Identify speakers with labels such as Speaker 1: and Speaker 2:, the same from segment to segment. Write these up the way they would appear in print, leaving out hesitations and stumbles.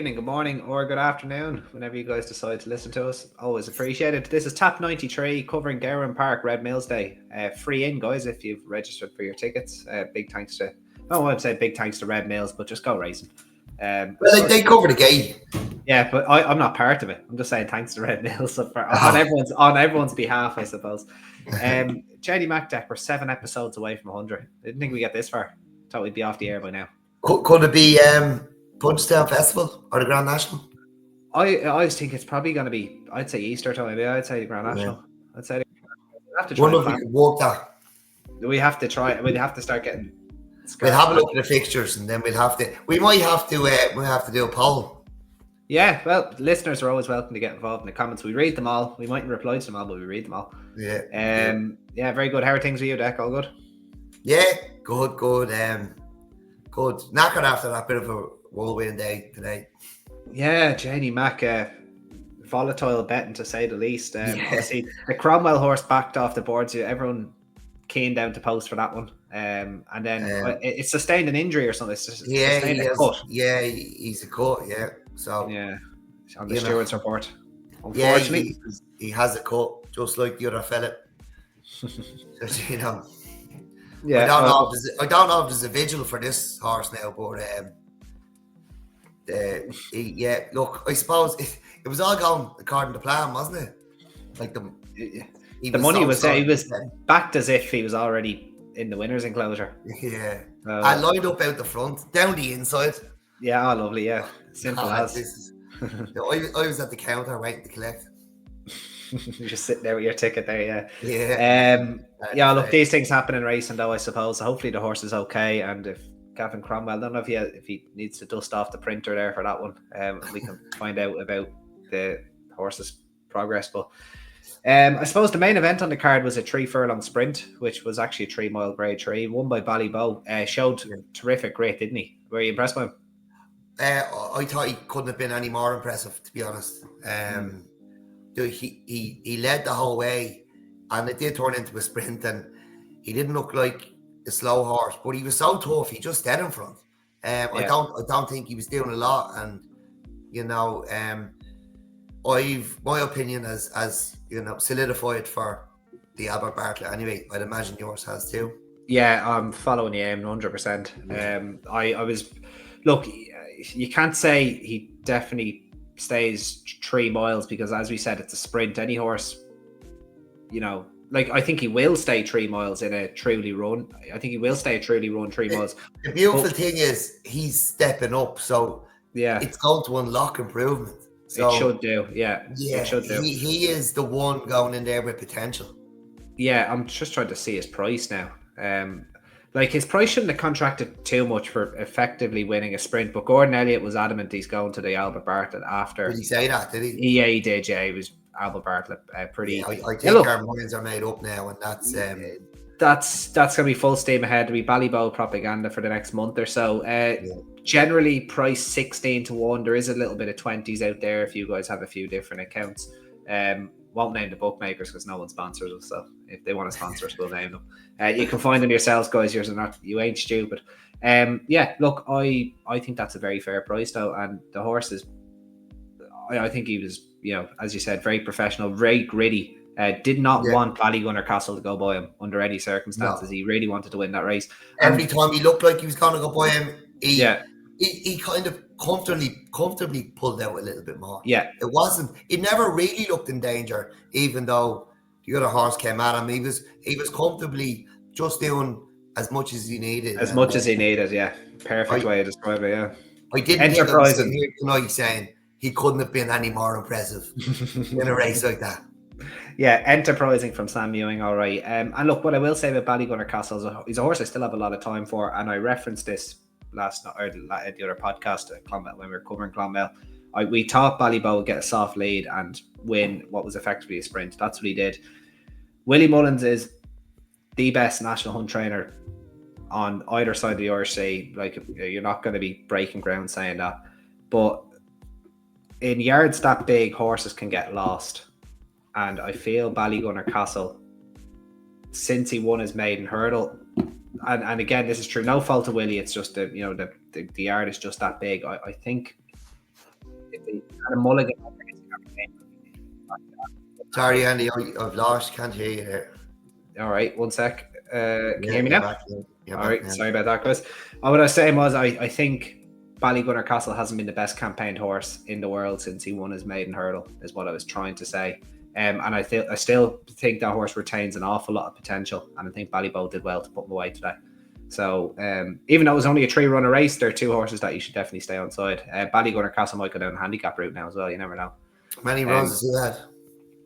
Speaker 1: evening, good morning, or good afternoon, whenever you guys decide to listen to us. Always appreciated. This is Tap 93 covering Gowran Park, Red Mills Day. Free in, guys, if you've registered for your tickets. Big thanks to, I won't say big thanks to Red Mills, but just go racing.
Speaker 2: Well, they cover the gate.
Speaker 1: Yeah, but I'm not part of it. I'm just saying thanks to Red Mills on everyone's behalf, I suppose. Jenny MacDeck, we're 7 episodes away from 100. I didn't think we'd get this far. Thought we'd be off the air by now.
Speaker 2: Could it be Punchestown Festival or the Grand National?
Speaker 1: I always think it's probably going to be, I'd say Easter time. Yeah, I'd say the Grand National. Yeah. I'd say we'll have to try.
Speaker 2: Wonder if we could work that.
Speaker 1: We have to try. We'll have to start getting.
Speaker 2: We'll have a look at the fixtures, and then we might have to do a poll.
Speaker 1: Yeah, well, listeners are always welcome to get involved in the comments. We read them all. We mightn't reply to them all, but we read them all.
Speaker 2: Yeah.
Speaker 1: Yeah, very good. How are things with you, Deck? All good?
Speaker 2: Yeah, good. Good. Knackered after that bit of a whirlwind day today.
Speaker 1: Yeah, Jenny Mac, volatile betting to say the least. Obviously, the Cromwell horse backed off the board, so everyone keen down to post for that one. And then it sustained an injury or something. It's just sustained a cut.
Speaker 2: Yeah, he's a cut. Yeah, so
Speaker 1: yeah, on the stewards report. Unfortunately,
Speaker 2: he has a cut, just like the other fella. Just, you know.
Speaker 1: Yeah,
Speaker 2: I don't know if there's a vigil for this horse now, but look, I suppose it was all going according to plan, wasn't it? Like the
Speaker 1: money was there. He was backed as if he was already in the winner's enclosure.
Speaker 2: Yeah, I lined up out the front, down the inside.
Speaker 1: Yeah, lovely. Yeah, simple as.
Speaker 2: I was at the counter waiting to collect.
Speaker 1: You're just sitting there with your ticket there,
Speaker 2: yeah.
Speaker 1: Look, these things happen in racing, though. I suppose. Hopefully, the horse is okay, and if Gavin Cromwell, I don't know if he needs to dust off the printer there for that one. We can find out about the horse's progress. But I suppose the main event on the card was a 3 furlong sprint, which was actually a 3 mile grade 3, won by Ballyboe. Showed terrific grit, didn't he? Were you impressed by him?
Speaker 2: I thought he couldn't have been any more impressive, to be honest. He led the whole way, and it did turn into a sprint, and he didn't look like a slow horse, but he was so tough. He just stayed in front. I don't think he was doing a lot, and my opinion as solidified for the Albert Bartlett anyway. I'd imagine yours has too.
Speaker 1: Yeah, I'm following you 100%. I was, look, you can't say he definitely stays 3 miles because, as we said, it's a sprint. Any horse, I think he will stay 3 miles in a truly run. I think he will stay a truly run 3 miles.
Speaker 2: The beautiful thing is he's stepping up, so
Speaker 1: yeah,
Speaker 2: it's going to unlock improvement. So,
Speaker 1: it should do, yeah. It should do.
Speaker 2: He is the one going in there with potential.
Speaker 1: Yeah, I'm just trying to see his price now. His price shouldn't have contracted too much for effectively winning a sprint, but Gordon Elliott was adamant he's going to the Albert Bartlett after.
Speaker 2: Did he say that? Did he?
Speaker 1: Yeah, he did. Yeah, he was Albert Bartlett. Pretty.
Speaker 2: Yeah, I think our minds are made up now, and
Speaker 1: that's going to be full steam ahead. There'll be Ballyboe propaganda for the next month or so. Generally priced 16 to 1. There is a little bit of 20s out there if you guys have a few different accounts. Won't name the bookmakers because no one sponsors us, so if they want to sponsor us, we'll name them. You can find them yourselves, guys. You ain't stupid. Look, I think that's a very fair price though, and the horse is, I think he was, as you said, very professional, very gritty. Did not want Ballygunner Castle to go by him under any circumstances. No. He really wanted to win that race.
Speaker 2: Every time he looked like he was going to go by him, he kind of comfortably pulled out a little bit more.
Speaker 1: Yeah.
Speaker 2: It never really looked in danger, even though the other horse came at him. He was comfortably just doing as much as he needed.
Speaker 1: Yeah. Perfect way to describe it, yeah.
Speaker 2: I didn't
Speaker 1: Enterprising.
Speaker 2: Hear tonight saying he couldn't have been any more impressive in a race like that.
Speaker 1: Yeah, enterprising from Sam Ewing, all right. And look, what I will say about Ballygunner Castle is a horse I still have a lot of time for, and I referenced this last night or the other podcast when we were covering Clonmel. We thought Ballyboe would get a soft lead and win what was effectively a sprint. That's what he did. Willie Mullins is the best national hunt trainer on either side of the Irish Sea. Like, you're not going to be breaking ground saying that, but in yards that big, horses can get lost, and I feel Ballygunner Castle, since he won his maiden hurdle, and again, this is true, no fault of Willie, it's just the yard is just that big. I think 250. And a mulligan.
Speaker 2: Sorry, Andy, I've lost. Can't hear you there.
Speaker 1: All right, one sec. Can you hear me now? All right, sorry about that, guys. What I was saying was, I think Ballygunner Castle hasn't been the best campaigned horse in the world since he won his maiden hurdle, is what I was trying to say. And I still think that horse retains an awful lot of potential, and I think Ballybow did well to put him away today. So even though it was only a 3-runner race, there are 2 horses that you should definitely stay on side. Ballygunner Castle might go down the handicap route now as well. You never know.
Speaker 2: How many runs has he had?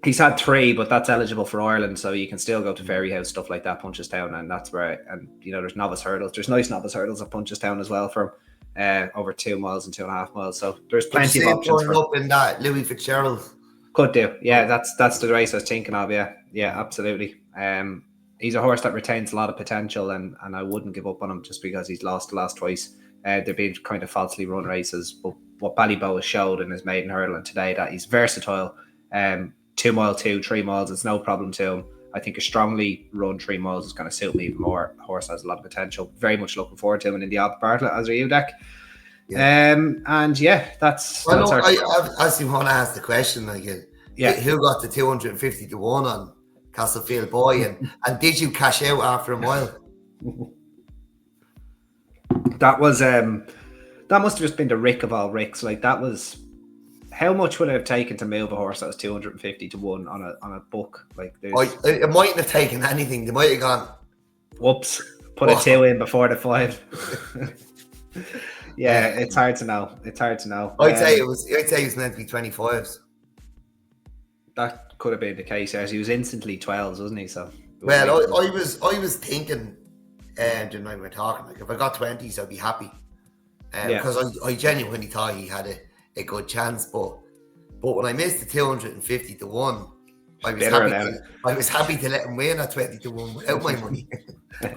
Speaker 1: He's had 3, but that's eligible for Ireland, so you can still go to Fairyhouse, stuff like that, Punchestown, and that's where. And there's novice hurdles. There's nice novice hurdles at Punchestown as well for over 2 miles and 2.5 miles. So there's plenty of options for
Speaker 2: up in that Louis Fitzgerald.
Speaker 1: Could do, yeah. That's the race I was thinking of. Yeah, absolutely. He's a horse that retains a lot of potential, and I wouldn't give up on him just because he's lost the last twice. They've been kind of falsely run races, but what Ballybow has showed in his maiden hurdle and today, that he's versatile. 2 mile, 3 miles, it's no problem to him. I think a strongly run 3 miles is going to suit me even more. A horse has a lot of potential. Very much looking forward to him in the Albert Bartlett as a U deck. Yeah. And yeah, that's.
Speaker 2: Well, no, I actually want to ask the question again. Yeah, who got the 250 to 1 on Castlefield Boy, and did you cash out after a mile?
Speaker 1: That was that must have just been the Rick of all Ricks. Like, that was. How much would it have taken to move a horse that was 250 to 1 on a book? Like,
Speaker 2: it mightn't have taken anything. They might have gone,
Speaker 1: whoops, put a 2 in before the 5. Yeah, it's hard to know. I'd
Speaker 2: say it was meant to be 25s.
Speaker 1: That could have been the case. As he was instantly 12s, wasn't he? So
Speaker 2: I was thinking, when we were talking, like, if I got 20s, I'd be happy. Because I genuinely thought he had a good chance, but when I missed the 250 to 1, I was happy to let him win at 20 to 1 without my money.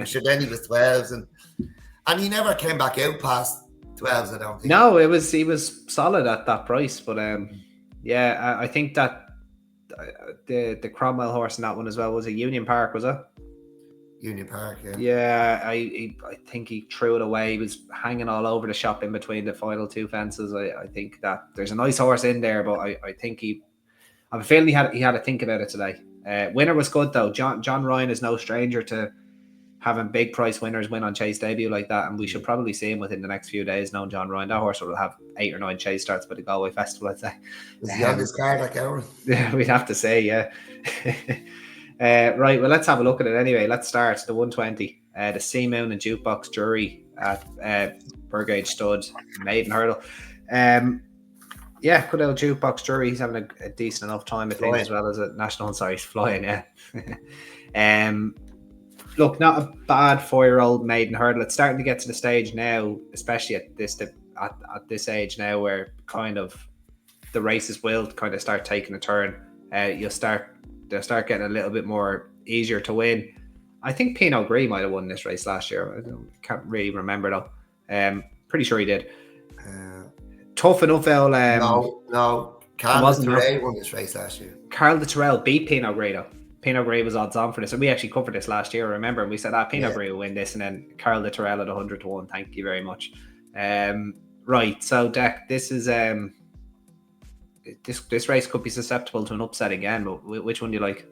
Speaker 2: Sure, then he was 12s, and he never came back out past 12s, I don't think.
Speaker 1: No, he was solid at that price, but I think that the Cromwell horse in that one as well was a Union Park, was it?
Speaker 2: Union Park, yeah.
Speaker 1: Yeah, I think he threw it away. He was hanging all over the shop in between the final 2 fences. I think that there's a nice horse in there, but I think I have a feeling he had to think about it today. Winner was good though. John Ryan is no stranger to having big price winners win on chase debut like that, and we should probably see him within the next few days. Knowing John Ryan, that horse will have 8 or 9 chase starts by the Galway Festival, I'd say.
Speaker 2: Is he on this card like Gowran?
Speaker 1: Yeah, we'd have to say, yeah. Right, well, let's have a look at it anyway. Let's start the 120. The Sea Moon and Jukebox Jury at Burgage Stud Maiden Hurdle. Good old Jukebox Jury. He's having a decent enough time, I think, as well as a national. Sorry, he's flying, yeah. Look, not a bad 4-year-old maiden hurdle. It's starting to get to the stage now, especially at this age now, where kind of the races will kind of start taking a turn. They'll start getting a little bit more easier to win. I think Pinot Gris might have won this race last year. I can't really remember though. Pretty sure he did. Tough enough,
Speaker 2: no. Carl de Terrell won this race last year.
Speaker 1: Carl de Terrell beat Pinot Gris though. Pinot Gris was odds on for this, and we actually covered this last year. Remember, we said Pinot Gris will win this, and then Carl de Terrell at 100 to 1. Thank you very much. Right, so Deck, this is this race could be susceptible to an upset again. But which one do you like?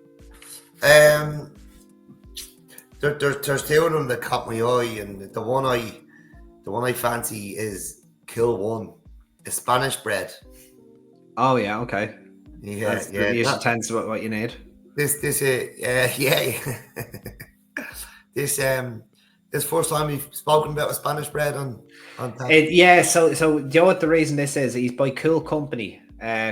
Speaker 2: There's 2 of them that caught my eye, and the one I fancy is Kill One, the Spanish bred. Oh
Speaker 1: yeah, okay.
Speaker 2: Yeah,
Speaker 1: usually tends to what you need. This
Speaker 2: first time we've spoken about a Spanish bred on
Speaker 1: so you know what the reason this is? He's by Cool Company.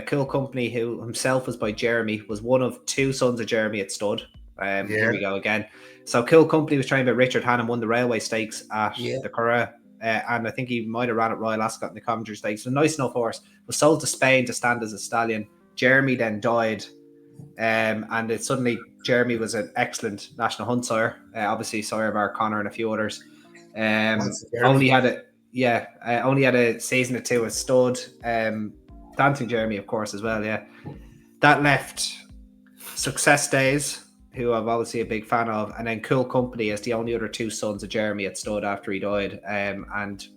Speaker 1: Cool Company, who himself was by Jeremy, was one of 2 sons of Jeremy at stud. Here we go again. So Cool Company was trained by Richard Hannum, won the Railway Stakes at the Curragh, and I think he might have ran at Royal Ascot in the Coventry Stakes. A nice enough horse. Was sold to Spain to stand as a stallion. Jeremy then died, and it suddenly Jeremy was an excellent national hunt sire. Obviously Sire Bar Connor and a few others. Only had a season or 2 as stud. Dancing Jeremy, of course, as well. Yeah, that left Success Days, who I'm obviously a big fan of, and then Cool Company as the only other 2 sons of Jeremy at stud after he died. And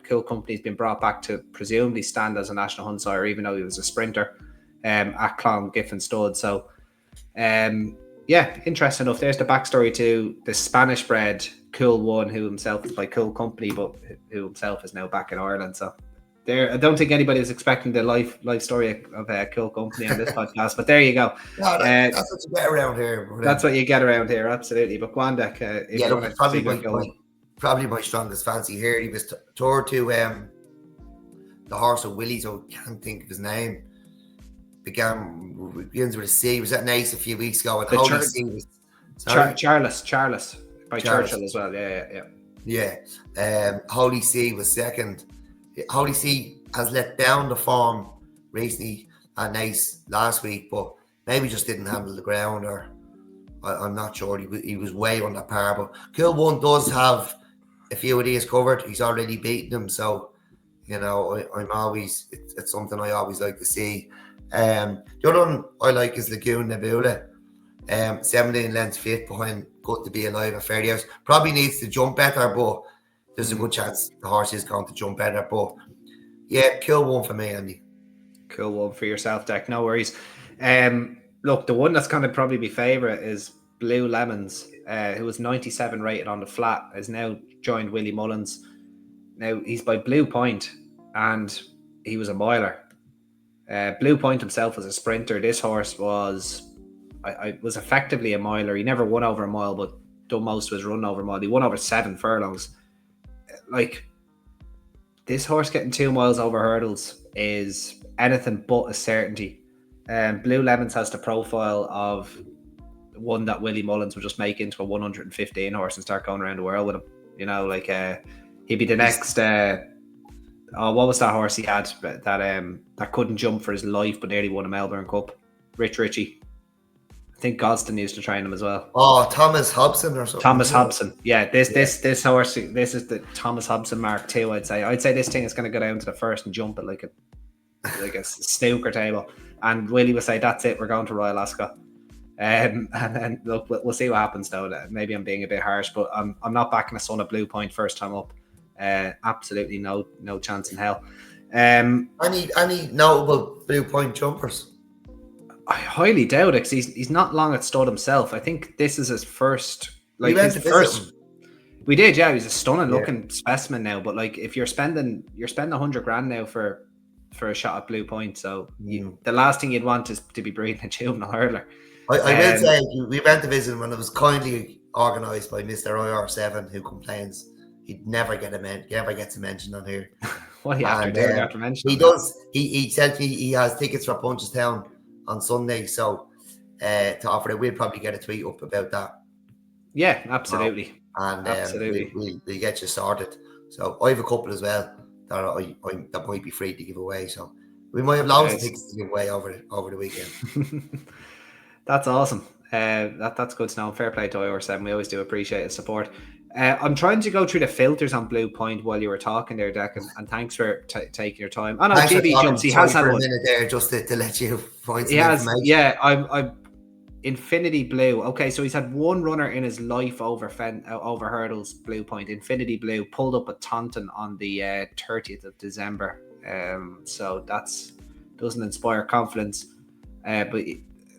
Speaker 1: Cool Company's been brought back to presumably stand as a national hunt sire, even though he was a sprinter at Clongiffin Stud. So, interesting enough. There's the backstory to the Spanish bred Cool One, who himself is by Cool Company, but who himself is now back in Ireland. So, I don't think anybody was expecting the life story of Cool Company on this podcast, but there you go.
Speaker 2: No, that's what you get around here.
Speaker 1: That's what you get around here, absolutely. But Gwandek,
Speaker 2: probably my strongest fancy here. He was toured to the horse of Willie's. I can't think of his name. Begins with a C. Was at Nice a few weeks ago. And Holy C was
Speaker 1: Charles by Churchill as well. Yeah.
Speaker 2: Holy C was second. Holy C has let down the form recently at Nice last week, but maybe just didn't handle the ground, or I'm not sure. He was way under par. But Cool One does have a few of these covered. He's already beaten them, so I'm always it's something I always like to see. The other one I like is Lagoon Nebula. 17 lengths fifth behind Good to Be Alive at Fairhouse. Probably needs to jump better, but there's a good chance the horse is going to jump better. But yeah, Cool One for me, Andy.
Speaker 1: Cool One for yourself, Deck. No worries. Look, the one that's going to probably be favourite is Blue Lemons, who was 97 rated on the flat, has now joined Willie Mullins. Now, he's by Blue Point, and he was a miler. Blue Point himself was a sprinter. This horse was effectively a miler. He never won over a mile, but done most of his run over a mile. He won over 7 furlongs. Like, this horse getting 2 miles over hurdles is anything but a certainty. Blue Lemons has the profile of one that Willie Mullins would just make into a 115 horse and start going around the world with him. He'd be the next. What was that horse he had that couldn't jump for his life but nearly won a Melbourne Cup? Richie. I think Gosden used to train him as well.
Speaker 2: Oh, Thomas Hobson or something.
Speaker 1: This horse. This is the Thomas Hobson Mark II. I'd say this thing is going to go down to the first and jump it like a snooker table. And Willie would say, "That's it. We're going to Royal Ascot." And then look, we'll see what happens though. Maybe I'm being a bit harsh, but I'm not backing a son of Blue Point first time up. Absolutely no chance in hell.
Speaker 2: Any notable Blue Point jumpers?
Speaker 1: I highly doubt it, because he's not long at stud himself. I think this is his first.
Speaker 2: We went to visit him.
Speaker 1: We did, yeah. He's a stunning looking specimen now. But like, if you're spending $100,000 now for a shot at Blue Point, so the last thing you'd want is to be breeding a juvenile hurdler.
Speaker 2: I will say we went to visit him, and it was kindly organised by Mr. IR7, who complains he'd never gets a mention on here.
Speaker 1: What he after mention?
Speaker 2: He does. He said he has tickets for Punchestown on Sunday, so to offer it, we'll probably get a tweet up about that.
Speaker 1: Yeah, absolutely.
Speaker 2: Absolutely. We'll get you sorted. So I have a couple as well that might be free to give away. So we might have loads of tickets to give away over the weekend.
Speaker 1: That's awesome. That's good to know. Fair play to IR7. We always do appreciate his support. I'm trying to go through the filters on Blue Point while you were talking there, Deck, and thanks for taking your time. Oh no, GB jumps. He has had one.
Speaker 2: Minute there just to let you find some
Speaker 1: information. Yeah, I'm Infinity Blue. Okay, so he's had one runner in his life over hurdles. Blue Point, Infinity Blue, pulled up at Taunton on the 30th of December. So doesn't inspire confidence. But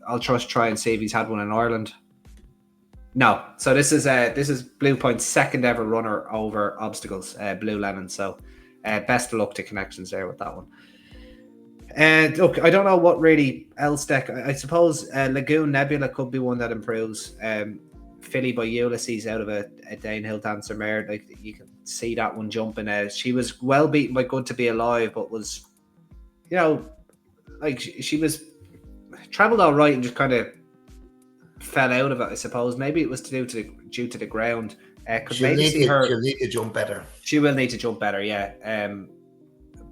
Speaker 1: I'll try and see if he's had one in Ireland. No, so this is Blue Point's second ever runner over obstacles, Blue Lemon. So best of luck to connections there with that one. Look, I don't know what really else, Deck. I suppose Lagoon Nebula could be one that improves. Philly by Ulysses out of a Dane Hill Dancer mare. Like, you can see that one jumping. She was well beaten by Good to Be Alive, but was, she was travelled all right and just kind of fell out of it, I suppose. Maybe it was due to the ground.
Speaker 2: She'll need to jump better.
Speaker 1: She will need to jump better, yeah.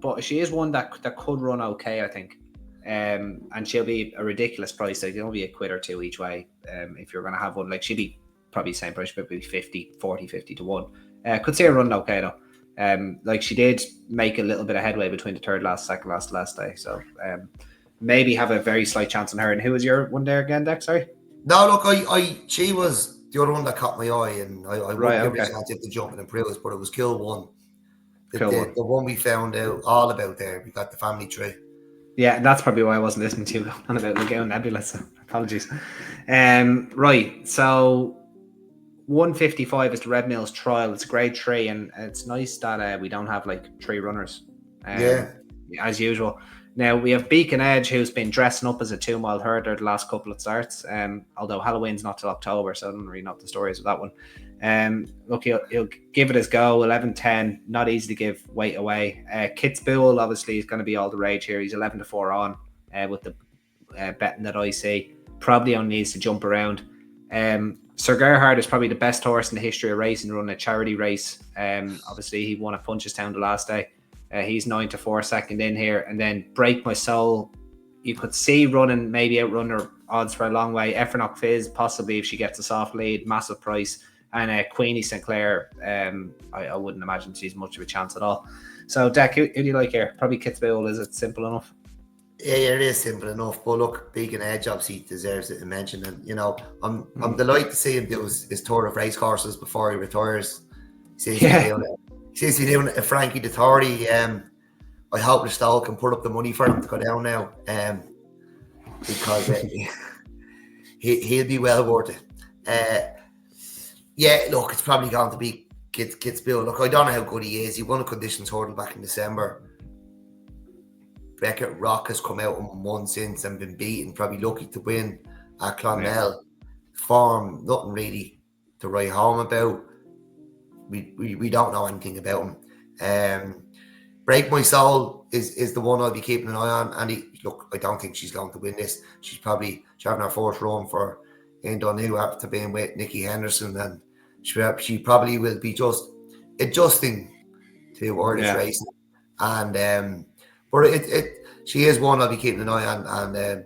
Speaker 1: But she is one that could run okay, I think. And she'll be a ridiculous price. Like, it'll be a quid or two each way. If you're going to have one, like, she'll be probably the same price, but maybe 50 to 1. Could see her running okay though. Like, she did make a little bit of headway between the third last, second last day. So maybe have a very slight chance on her. And who was your one there again, Deck? Sorry.
Speaker 2: No, look, she was the other one that caught my eye, and I wouldn't give her a chance if the jumping improves, but it was Kill One. The one we found out all about there. We got the family tree.
Speaker 1: Yeah, and that's probably why I wasn't listening to you on about Lagoon Nebula, so apologies. Right, so 155 is the Red Mills trial. It's a grade 3, and it's nice that we don't have like 3 runners. As usual. Now we have Beacon Edge, who's been dressing up as a 2-mile herder the last couple of starts. Although Halloween's not till October, so I don't really know the stories of that one. Look, he'll give it his go. 11-10, not easy to give weight away. Kitzbühel obviously is going to be all the rage here. He's 11-4 on with the betting that I see. Probably only needs to jump around. Sir Gerhard is probably the best horse in the history of racing, running a charity race. Obviously, he won at Punchestown the last day. He's 9-4 second in here. And then Break My Soul, you could see running, maybe outrun her odds for a long way. Effernock Fizz, possibly if she gets a soft lead, massive price. And Queenie Sinclair, I wouldn't imagine she's much of a chance at all. So, Deck, who do you like here? Probably Kitzbühel, is it simple enough?
Speaker 2: Yeah, it is simple enough. But look, Beacon Edge obviously deserves it to mention. And, you know, I'm delighted to see him do his tour of race courses before he retires. He seems to be doing it. Frankie Dettori, I hope the stall can put up the money for him to go down now. Because he'll be well worth it. Yeah, look, it's probably going to be Kitzbühel. Look, I don't know how good he is. He won a conditions hurdle back in December. Beckett Rock has come out and won since and been beaten. Probably lucky to win at Clonmel. Form, nothing really to write home about. We don't know anything about him. Break My Soul is the one I'll be keeping an eye on. And look, I don't think she's going to win this. She's having her fourth run for Indonu after being with Nicky Henderson, and she probably will be just adjusting to Irish racing. And but she is one I'll be keeping an eye on, and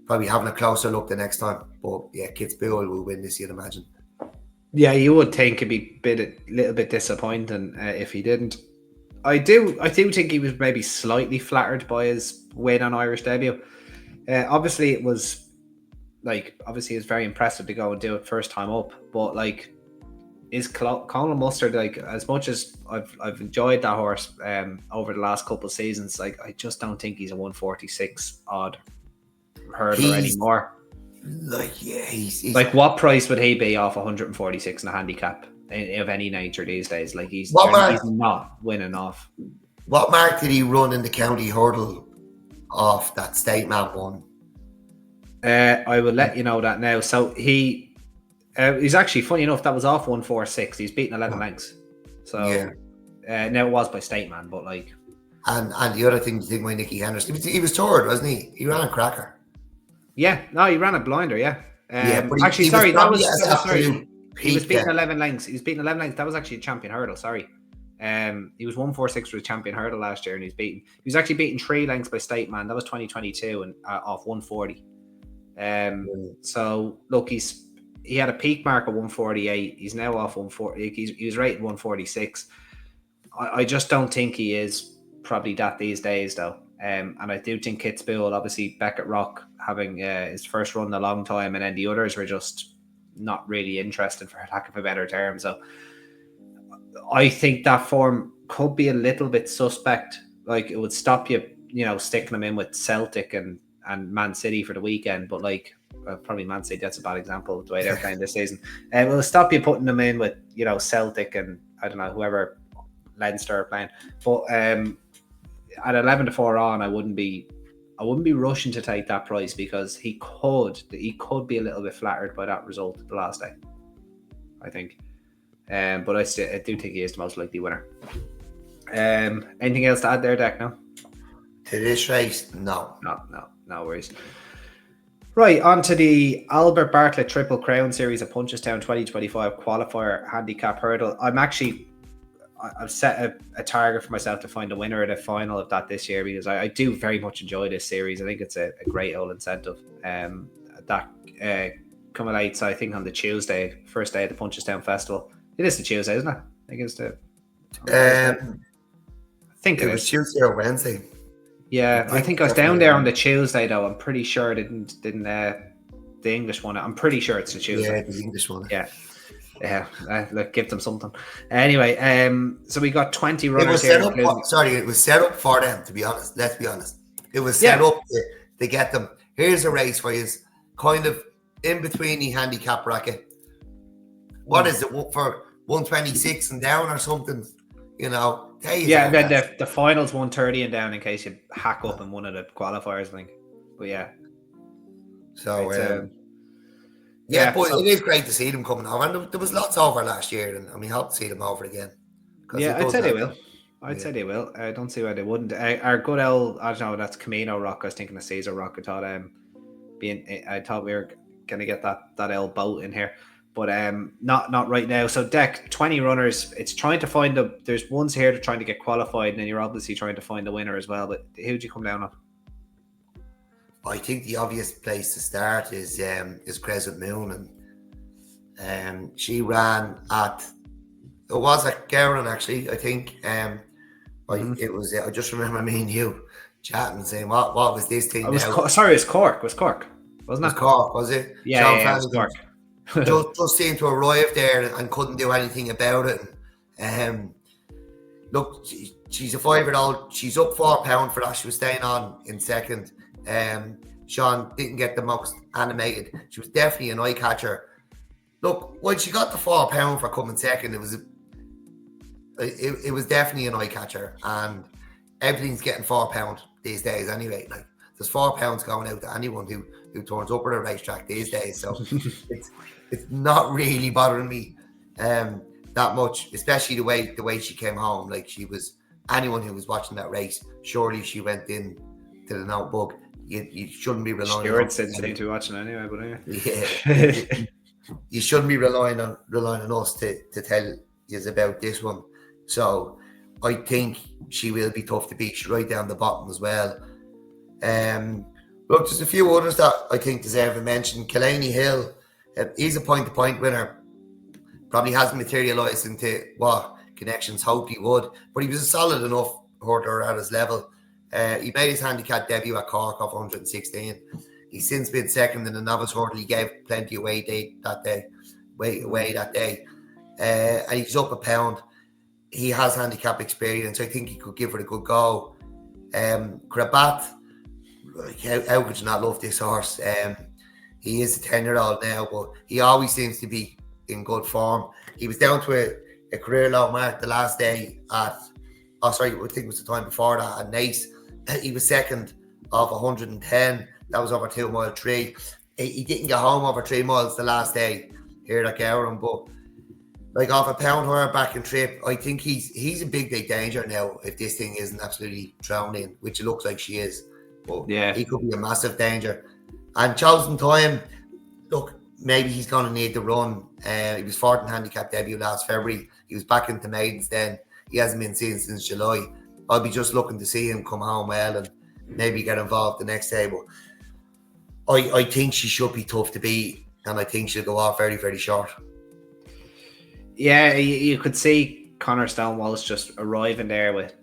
Speaker 2: probably having a closer look the next time. But yeah, Kitzbühel will win this, you'd imagine.
Speaker 1: Yeah, you would think it'd be a little bit disappointing if he didn't. I do think he was maybe slightly flattered by his win on Irish debut. Obviously, it was very impressive to go and do it first time up. But like, is Colin Mustard, like, as much as I've enjoyed that horse over the last couple of seasons, like, I just don't think he's a 146 odd hurdler anymore.
Speaker 2: Like, yeah, he's
Speaker 1: like, what price would he be off 146 in a handicap of any nature these days? Like, he's not winning off.
Speaker 2: What mark did he run in the county hurdle off that state map one?
Speaker 1: I will let you know that now. So he's actually, funny enough, that was off 146. He's beaten 11 lengths. So now it was by state man, but like,
Speaker 2: and the other thing, you think by Nicky Henderson, he was toured, wasn't he? He ran a cracker.
Speaker 1: Yeah, no, he ran a blinder. Yeah,
Speaker 2: but
Speaker 1: actually, sorry, that was sorry. He was beating 11 lengths. He was beating 11 lengths. That was actually a champion hurdle. Sorry, he was 146 for the champion hurdle last year, and he was actually beaten 3 lengths by state man. That was 2022 and off 140. So look, he had a peak mark of 148. He's now off 140. He was rated 146. I just don't think he is probably that these days, though. And I do think Kitzbühel, obviously Beckett Rock having his first run in a long time, and then the others were just not really interested, for lack of a better term. So I think that form could be a little bit suspect. Like, it would stop you, sticking them in with Celtic and Man City for the weekend, but like, probably Man City, that's a bad example of the way they're playing this season. It will stop you putting them in with Celtic and I don't know, whoever Leinster are playing. But at 11-4 on, I wouldn't be rushing to take that price, because he could be a little bit flattered by that result the last day, I think. But I do think he is the most likely winner. Anything else to add there, Deck? No?
Speaker 2: To this race, no worries.
Speaker 1: Right, on to the Albert Bartlett Triple Crown Series at Punchestown 2025 qualifier handicap hurdle. I've set a target for myself to find a winner at a final of that this year, because I do very much enjoy this series. I think it's a great old incentive. That coming out, so I think on the Tuesday, first day of the Punchestown Festival. It is the Tuesday, isn't it? I think it's the. I think it
Speaker 2: was
Speaker 1: is
Speaker 2: Tuesday or Wednesday.
Speaker 1: Yeah, I think I was down there on the Tuesday, though. I'm pretty sure it didn't the English one. I'm pretty sure it's the Tuesday.
Speaker 2: Yeah, the English one.
Speaker 1: Yeah. Yeah, look, give them something. Anyway, so we got 20
Speaker 2: It
Speaker 1: runners
Speaker 2: was
Speaker 1: here.
Speaker 2: set up. It was set up for them. To be honest, let's be honest. It was set
Speaker 1: Yeah.
Speaker 2: up to get them. Here's a race for you, kind of in between the handicap bracket. What is it for 126 and down or something? You know.
Speaker 1: Yeah, the finals 130 and down in case you hack up in one of the qualifiers, I think. But yeah.
Speaker 2: So yeah, but it is great to see them coming over. And there was lots over last year, and I hope to see them over again.
Speaker 1: Yeah, I'd say they will. Say they will. I don't see why they wouldn't. Our good old, I don't know, that's Camino Rock. I was thinking of Caesar Rock. I thought we were gonna get that old boat in here, but not right now. So Deck 20 runners. It's trying to find there's ones here that are trying to get qualified, and then you're obviously trying to find the winner as well. But who'd you come down on?
Speaker 2: I think the obvious place to start is Crescent Moon, and she ran at. It was at Gowran actually. I think it was. I just remember me and you chatting, saying, "What was this thing?"
Speaker 1: It was sorry, it's Cork. It was Cork, wasn't it?
Speaker 2: It was Cork, was it?
Speaker 1: Yeah, it was Cork.
Speaker 2: just seemed to arrive there and couldn't do anything about it. Look, she's a 5-year-old. She's up £4 for that. She was staying on in second. Sean didn't get the most animated. She was definitely an eye catcher. Look, when she got the £4 for coming second, it was definitely an eye catcher, and everything's getting £4 these days anyway. Like there's £4 going out to anyone who turns up at a racetrack these days. So it's not really bothering me that much, especially the way she came home. Like she was, anyone who was watching that race, surely she went in to the notebook. You shouldn't be relying.
Speaker 1: Stuart said seem to be watching anyway, but anyway.
Speaker 2: Yeah. You shouldn't be relying on us to tell you about this one. So I think she will be tough to beat. She's right down the bottom as well. Look, there's a few others that I think deserve a mention. Killaney Hill, he's a point-to-point winner. Probably hasn't materialised into what connections hoped he would, but he was a solid enough hurdler at his level. He made his handicap debut at Cork off 116. He's since been second in the novice hurdle. He gave plenty away that day. And he's up £1. He has handicap experience. I think he could give it a good go. Krabat, how could you not love this horse? He is a 10-year-old now, but he always seems to be in good form. He was down to a career low mark the last day I think it was the time before that at Nace. He was second of 110. That was over 2 mile 3. He didn't get home over 3 miles the last day here at Gowran, but like off £1 her back and trip, I think he's a big danger now if this thing isn't absolutely drowning, which it looks like she is. But yeah, he could be a massive danger. And Chosen Time, look, maybe he's going to need the run. He was fourth in handicap debut last February. He was back into Maidens then. He hasn't been seen since July. I'll be just looking to see him come home well and maybe get involved the next day. But I think she should be tough to beat, and I think she'll go off very, very short.
Speaker 1: Yeah, you could see Connor Stonewall's just arriving there with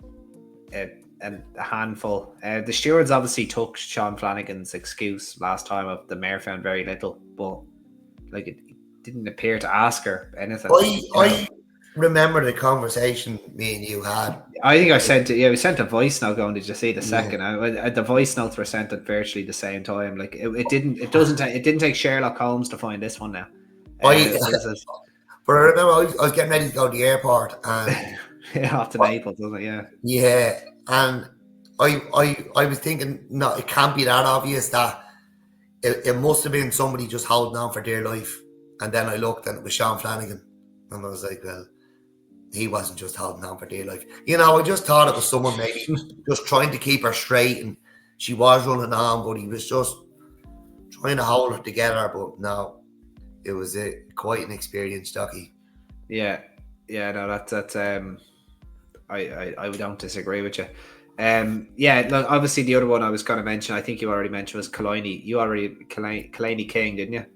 Speaker 1: a handful. The stewards obviously took Sean Flanagan's excuse last time of the mare found very little, but like it didn't appear to ask her anything.
Speaker 2: I remember the conversation me and you had.
Speaker 1: I think I sent it. Yeah, we sent a voice note going. Did you see the second? Yeah. The voice notes were sent at virtually the same time. Like it didn't take Sherlock Holmes to find this one now.
Speaker 2: But I remember I was getting ready to go to the airport and
Speaker 1: off to Naples, wasn't it? Yeah.
Speaker 2: Yeah, and I was thinking, no, it can't be that obvious that it must have been somebody just holding on for dear life. And then I looked and it was Sean Flanagan, and I was like, well, he wasn't just holding on for dear life. I just thought it was someone maybe just trying to keep her straight, and she was running on, but he was just trying to hold her together. But no, it was quite an experienced jockey.
Speaker 1: Yeah, no, that's I don't disagree with you. Look, obviously the other one I was going to mention, I think you already mentioned, was Killaney. Killaney King, didn't you?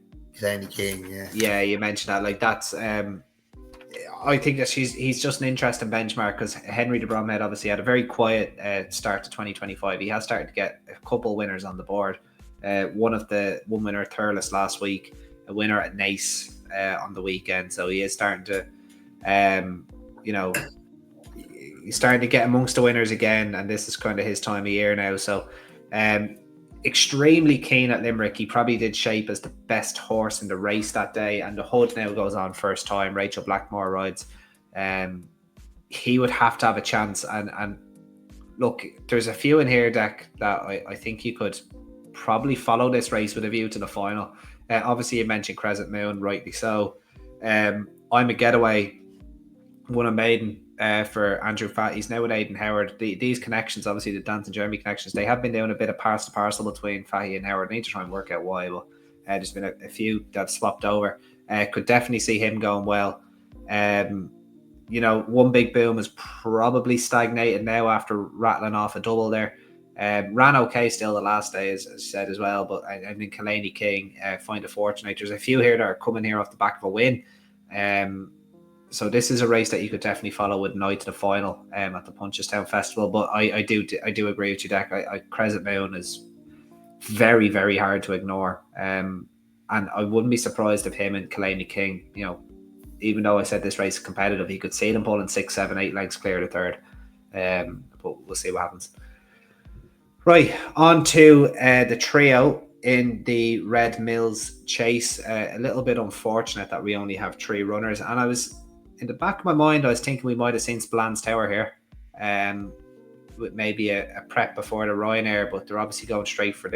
Speaker 2: Killaney King, yeah.
Speaker 1: Yeah, you mentioned that. Like that's I think that he's just an interesting benchmark because Henry de Bromhead obviously had a very quiet start to 2025. He has started to get a couple winners on the board. One winner, Thurles, last week. a winner at Nace on the weekend. So he is starting to, he's starting to get amongst the winners again, and this is kind of his time of year now. So extremely keen at Limerick. He probably did shape as the best horse in the race that day, and the Hood now goes on first time. Rachel Blackmore rides. He would have to have a chance, and look, there's a few in here that I think you could probably follow this race with a view to the final. Obviously you mentioned Crescent Moon, rightly so. I'm a Getaway, won a Maiden for Andrew Fatt. He's now with Aidan Howard. These connections, obviously the Dance and Jeremy connections, they have been doing a bit of pass to parcel between Fahy and Howard. I need to try and work out why, but there's been a few that swapped over. Could definitely see him going well. One Big Boom is probably stagnated now after rattling off a double there. Ran okay still the last day, as I said as well, but I think Kalani King, Find a Fortunate. There's a few here that are coming here off the back of a win. So this is a race that you could definitely follow with an eye to the final at the Punchestown Festival. But I do agree with you, Dak. Crescent Moon is very, very hard to ignore. And I wouldn't be surprised if him and Kalani King, even though I said this race is competitive, he could see them pulling 6, 7, 8 lengths clear of the third. But we'll see what happens. Right, on to the trio in the Red Mills Chase. A little bit unfortunate that we only have 3 runners. And I was, in the back of my mind, I was thinking we might have seen Spillane Tower here. With maybe a prep before the Ryanair, but they're obviously going straight from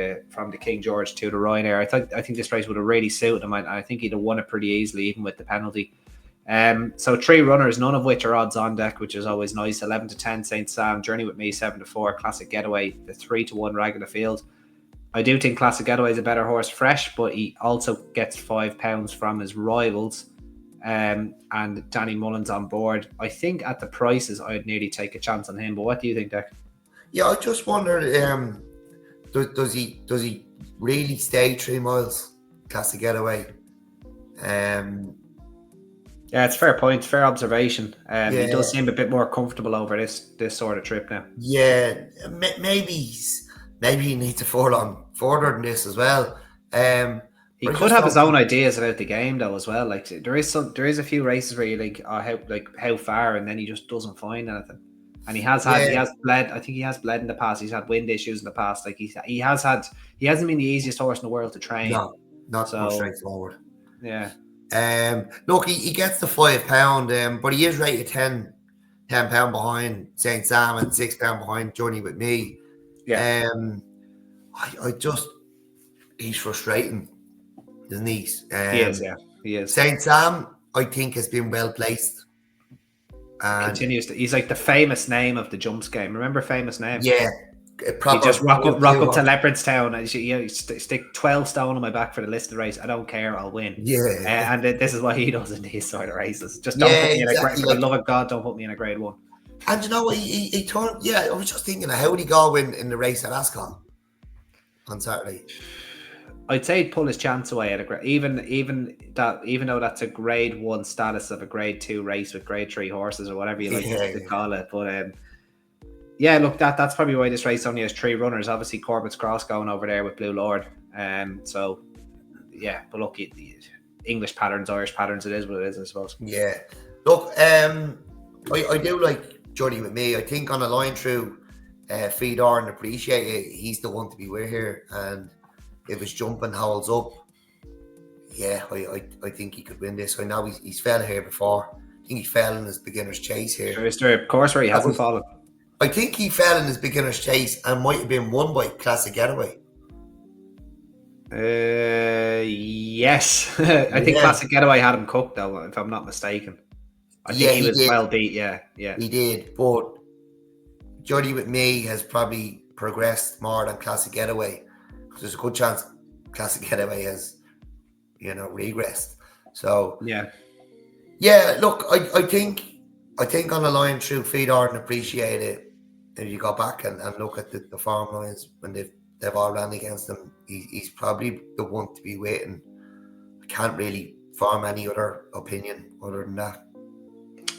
Speaker 1: the King George to the Ryanair. I think this race would have really suited him. I think he'd have won it pretty easily, even with the penalty. So 3 runners, none of which are odds on deck, which is always nice. 11 to 10 St. Sam, Journey with Me 7 to 4, Classic Getaway, the 3 to 1 Rag of the Field. I do think Classic Getaway is a better horse fresh, but he also gets £5 from his rivals. And Danny Mullins on board. I think at the prices I'd nearly take a chance on him, but what do you think, Dick?
Speaker 2: Yeah, I just wondered, does he really stay 3 miles Classic Getaway?
Speaker 1: Yeah, it's fair point, fair observation. He does seem a bit more comfortable over this sort of trip now.
Speaker 2: Yeah, maybe he needs to furlong further than this as well.
Speaker 1: He could have his own ideas about the game though as well. Like there is a few races where you think, how far, and then he just doesn't find anything. And he has bled. I think he has bled in the past. He's had wind issues in the past. Like he hasn't been the easiest horse in the world to train.
Speaker 2: No, not so straightforward.
Speaker 1: Yeah.
Speaker 2: Look, he gets the £5, but he is rated £10 behind St. Sam and £6 behind Journey with Me.
Speaker 1: Yeah.
Speaker 2: He's frustrating, isn't he?
Speaker 1: He is.
Speaker 2: St. Sam, I think, has been well placed. And
Speaker 1: continues to. He's like the famous name of the jumps game. Remember famous name?
Speaker 2: Yeah.
Speaker 1: You just rock up to Leopardstown and you stick 12 stone on my back for the listed race. I don't care, I'll win.
Speaker 2: Yeah.
Speaker 1: And this is what he does in these sort of races. Just don't put me in a grade, for the love of God, don't put me in a grade 1.
Speaker 2: And you know what? He turned. Yeah, I was just thinking, how would he go in the race at Ascot on Saturday?
Speaker 1: I'd say he'd pull his chance away at a grade, even though that's a grade 1 status of a grade 2 race with grade 3 horses or whatever you like to call it. But look, that's probably why this race only has 3 runners. Obviously, Corbett's Cross going over there with Blue Lord. So yeah, but look, English patterns, Irish patterns, it is what it is, I suppose.
Speaker 2: Yeah. Look, I do like Journey with Me. I think on a line through Fedor and Appreciate It, he's the one to be with here. And if his jumping holds up, yeah, I think he could win this. I know he's fell here before. I think he fell in his beginner's chase here.
Speaker 1: Sure, is there a course where he hasn't fallen?
Speaker 2: I think he fell in his beginner's chase and might have been won by Classic Getaway.
Speaker 1: Yes. I think Classic Getaway had him cooked though, if I'm not mistaken. I think he was well beat, yeah.
Speaker 2: He did, but Journey with Me has probably progressed more than Classic Getaway. There's a good chance Classic Getaway has, regressed. So
Speaker 1: yeah.
Speaker 2: Look, I think on the line through Fedor and Appreciate It, if you go back and look at the farm lines when they've all ran against him, he's probably the one to be waiting. I can't really form any other opinion other than that.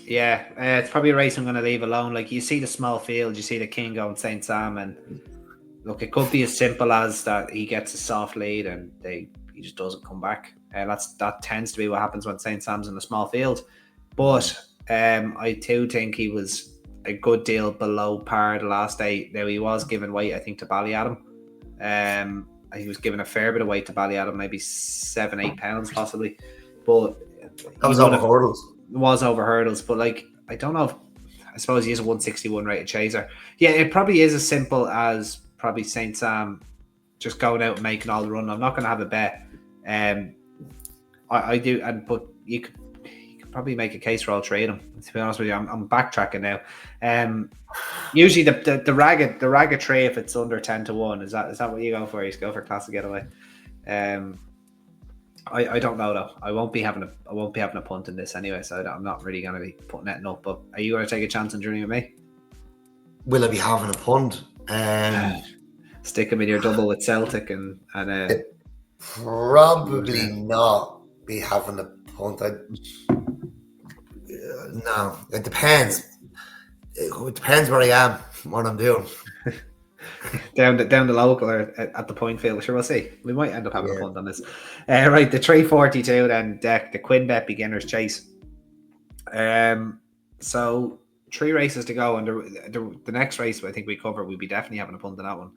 Speaker 1: Yeah, it's probably a race I'm going to leave alone. Like, you see the small field, you see the King going St. Sam, and look, it could be as simple as that he gets a soft lead and he just doesn't come back. That tends to be what happens when St. Sam's in a small field. But I too think he was a good deal below par the last day. Now, he was given weight, I think, to Ballyadam. He was given a fair bit of weight to Ballyadam, maybe 7-8 pounds possibly. But
Speaker 2: that was over hurdles.
Speaker 1: Was over hurdles, but like, I don't know if, I suppose he is a 161 rated chaser. Yeah, it probably is as simple as probably St. Sam just going out and making all the run. I'm not going to have a bet. I do, but you could probably make a case for all three of them. To be honest with you, I'm backtracking now. Usually the ragged tray, if it's under 10-1, is that what you go for? You just go for classic getaway. I don't know though. I won't be having a punt in this anyway, so I'm not really going to be putting anything up. But are you going to take a chance on journey with me?
Speaker 2: Will I be having a punt?
Speaker 1: Stick him in your double with Celtic and
Speaker 2: probably not be having a punt. No, it depends. It depends where I am, what I'm doing.
Speaker 1: down the local or at the point field. Sure, we'll see. We might end up having a punt on this. Right, the 342 then deck, the Quinbet Beginner's Chase. So 3 races to go, and the next race I think we cover, we'll be definitely having a punt on that one.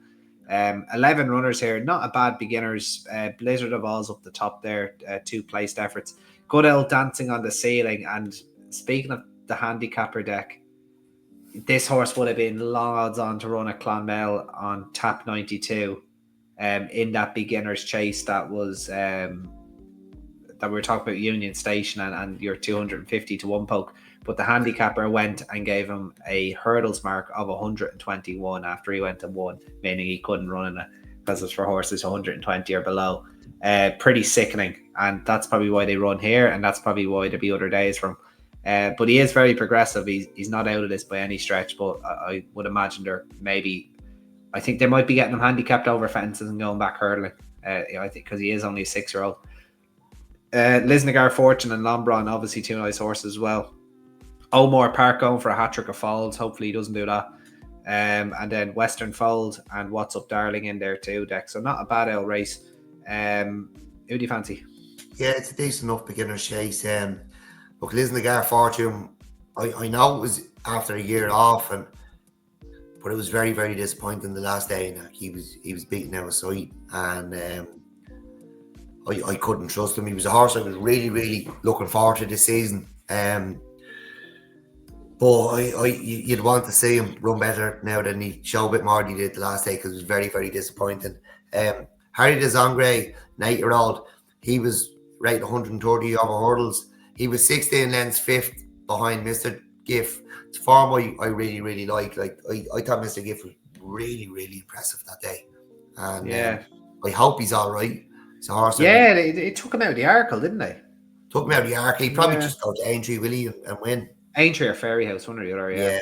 Speaker 1: 11 runners here, not a bad beginners. Blizzard of Oz up the top there, 2 placed efforts. Good old Dancing on the Ceiling. And speaking of the handicapper deck, this horse would have been long odds on to run at Clonmel on tap 92 in that beginner's chase that was that we were talking about Union Station and your 250 to 1 poke. But the handicapper went and gave him a hurdles mark of 121 after he went and won, meaning he couldn't run in it because it's for horses 120 or below. Pretty sickening, and that's probably why they run here, and that's probably why there'll be other days from. But he is very progressive. He's not out of this by any stretch, but I would imagine I think they might be getting him handicapped over fences and going back hurdling. I think because he is only a 6-year-old. Lisnagar Fortune and Lombron, obviously 2 nice horses as well. O'More Park going for a hat trick of folds. Hopefully he doesn't do that. And then Western Fold and What's Up Darling in there too, Deck. So not a bad old race. Who do you fancy?
Speaker 2: Yeah, it's a decent enough beginner's chase. Look, Lisnagar Fortune, I know it was after a year off, but it was very, very disappointing the last day. And he was beaten out of sight, and I couldn't trust him. He was a horse I was really, really looking forward to this season. But you'd want to see him run better now than he showed a bit more than he did the last day, because it was very, very disappointing. Harry Desangre, an 8-year-old, he was rated 130 over hurdles. He was 16 lengths 5th behind Mr. Giff. It's a form I really, really like. I thought Mr. Giff was really, really impressive that day. And I hope he's all right. It's a horse.
Speaker 1: Yeah, they took him out of the Arkle, didn't they?
Speaker 2: Took him out of the Arkle. He probably just go to Aintree, will he, and win.
Speaker 1: Aintree or Fairyhouse, one or the other, yeah.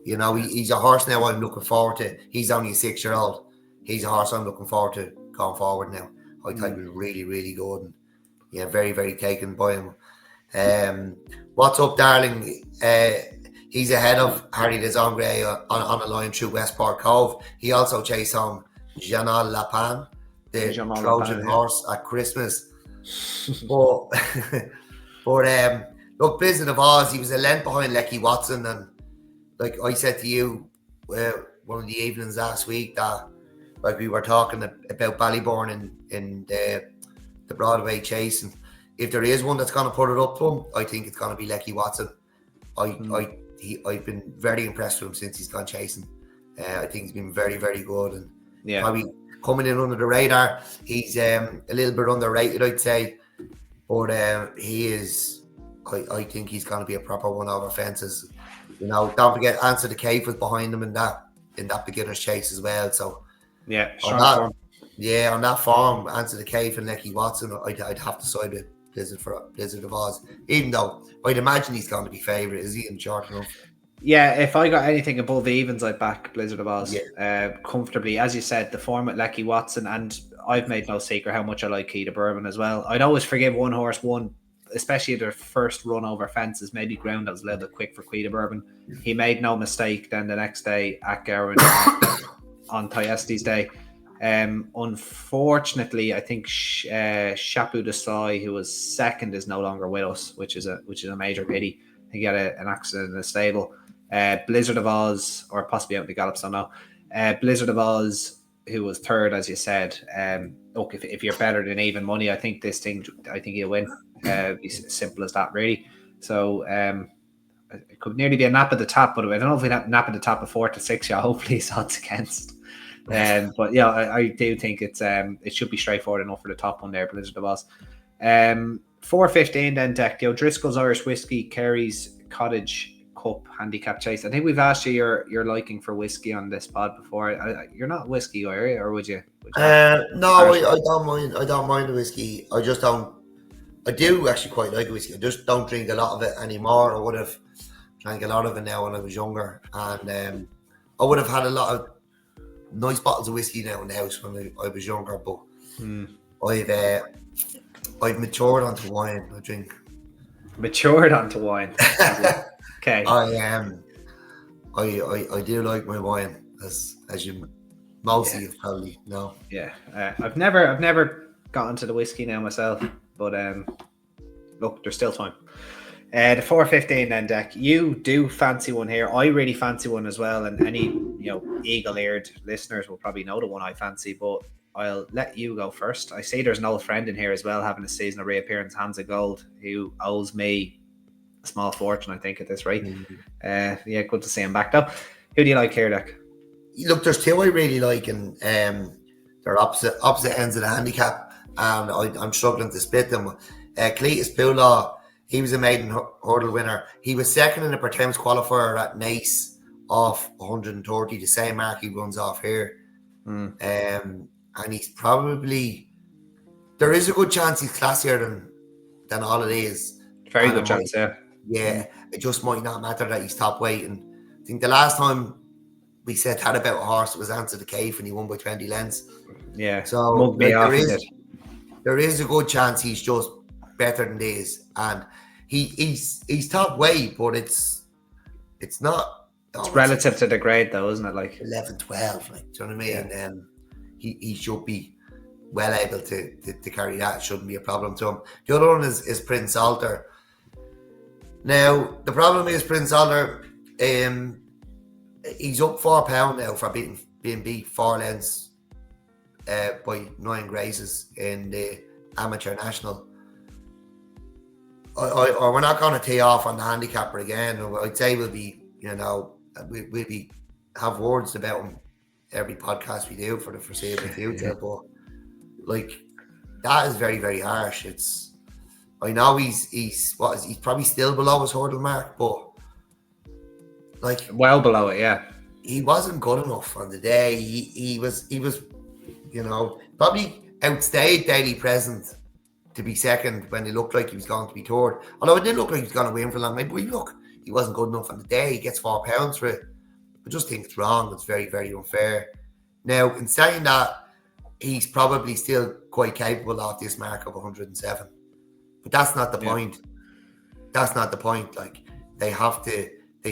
Speaker 2: You know, he's a horse now I'm looking forward to. He's only a 6-year-old. He's a horse I'm looking forward to going forward now. I thought he was really, really good. And very, very taken by him. What's Up Darling? He's ahead of Harry Desangre on a line through Westport Cove. He also chased on Janal Lapin, the Trojan horse at Christmas. but look, Blizzard of Oz, he was a length behind Lecky Watson, and like I said to you one of the evenings last week, that like we were talking about Ballybourne in the Broadway chase, and if there is one that's going to put it up to him, I think it's going to be Lecky Watson. I've been very impressed with him since he's gone chasing. I think he's been very, very good, and probably coming in under the radar. He's a little bit underrated, I'd say, but he is. I think he's going to be a proper one over fences. You know, don't forget Answer the Cave was behind him in that beginner's chase as well. So on that form, Answer the Cave and Lecky Watson, I'd have to side with Blizzard of Oz. Even though I'd imagine he's going to be favourite, is he in short enough?
Speaker 1: Yeah, if I got anything above evens, I'd back Blizzard of Oz comfortably. As you said, the form with Lecky Watson, and I've made no secret how much I like Keita Bourbon as well. I'd always forgive one horse one, especially their first run over fences, maybe ground that was a little bit quick for Keita Bourbon. He made no mistake then the next day at Gowran on Thyestes Day. Unfortunately, I think Chapu Desai, who was second, is no longer with us, which is a major pity. He got an accident in the stable. Blizzard of Oz, or possibly out in the Gallops, I don't know. Blizzard of Oz, who was third, as you said. Look, if you're better than even money, I think you'll win. It's as simple as that, really. So it could nearly be a nap at the top, but I don't know if we'd have nap at the top of 4 to 6. Yeah, hopefully it's odds against. But yeah, I do think it should be straightforward enough for the top one there, Blizzard of Oz. 4:15 then, Deck. Driscoll's Irish Whiskey, Kerry's Cottage Cup Handicap Chase. I think we've asked you your liking for whiskey on this pod before. You're not a whiskey guy, are you? Or would you?
Speaker 2: No, I don't mind. I don't mind the whiskey. I just don't. I do actually quite like whiskey. I just don't drink a lot of it anymore. I would have drank a lot of it now when I was younger, and I would have had a lot of nice bottles of whiskey now in the house when I was younger. But I've matured onto wine. I drink.
Speaker 1: Matured onto wine. Okay.
Speaker 2: I do like my wine, as you mostly have probably know.
Speaker 1: Yeah. I've never gotten to the whiskey now myself, but look, there's still time. The 4:15 then, Deck. You do fancy one here. I really fancy one as well, and any eagle-eared listeners will probably know the one I fancy, but I'll let you go first. I see there's an old friend in here as well having a seasonal reappearance, Hands of Gold, who owes me a small fortune, I think, at this rate. Yeah, good to see him back though. Who do you like here, Deck?
Speaker 2: Look, there's two I really like, and they're opposite ends of the handicap, and I'm struggling to split them. Cletus Poulaw, he was a maiden hurdle winner. He was second in the per times qualifier at Naas off 130, the same mark he runs off here. And he's probably, there is a good chance he's classier than all it is.
Speaker 1: Very good chance, yeah.
Speaker 2: Yeah, it just might not matter that he's top weight. And I think the last time we said that about a horse, it was Ante the Cave, and he won by 20 lengths.
Speaker 1: Yeah,
Speaker 2: so there is a good chance he's just better than this, and he's top weight, but it's not.
Speaker 1: It's relative to the grade, though, isn't it? Like
Speaker 2: 11, 12, like, do you know what I mean? Yeah. And he should be well able to carry that. It shouldn't be a problem to him. The other one is Prince Alter. Now the problem is Prince Alter. He's up £4 now for being beat 4 lengths by 9 graces in the amateur national. Or we're not going to tee off on the handicapper again. I'd say we'll be, we'll be have words about him every podcast we do for the foreseeable future. But like, that is very, very harsh. I know he's probably still below his hurdle mark, but like
Speaker 1: well below it, yeah.
Speaker 2: He wasn't good enough on the day. He was, probably outstayed Daily Present to be second when it looked like he was going to be third. Although it didn't look like he was going to win for a long time. But look, he wasn't good enough on the day. He gets £4 for it. I just think it's wrong. It's very, very unfair. Now, in saying that, he's probably still quite capable of this mark of 107. But that's not the point. That's not the point. Like, they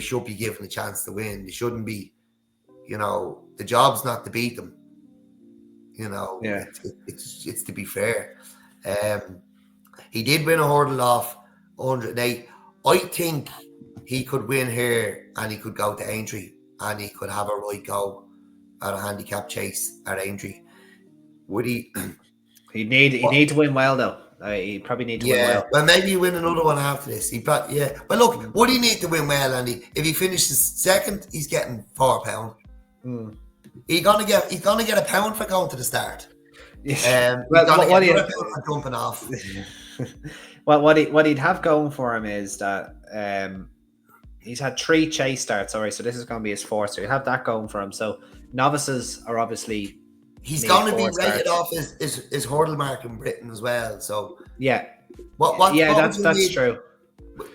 Speaker 2: should be given a chance to win. They shouldn't be, the job's not to beat them. It's to be fair. He did win a hurdle off 108. I think he could win here, and he could go to Aintree, and he could have a right go at a handicap chase at Aintree. Would he? He'd
Speaker 1: need to win well, though. He probably need to win well.
Speaker 2: Well, maybe he win another one after this. But look, would he need to win well, Andy? If he finishes second, he's getting £4. He's gonna get £1 for going to the start.
Speaker 1: What he'd have going for him is that he's had 3 chase starts. All right, so this is going to be his 4th. So he'd have that going for him. So novices are obviously.
Speaker 2: He's going to be rated off his hurdle mark in Britain as well. So
Speaker 1: yeah,
Speaker 2: that's
Speaker 1: true.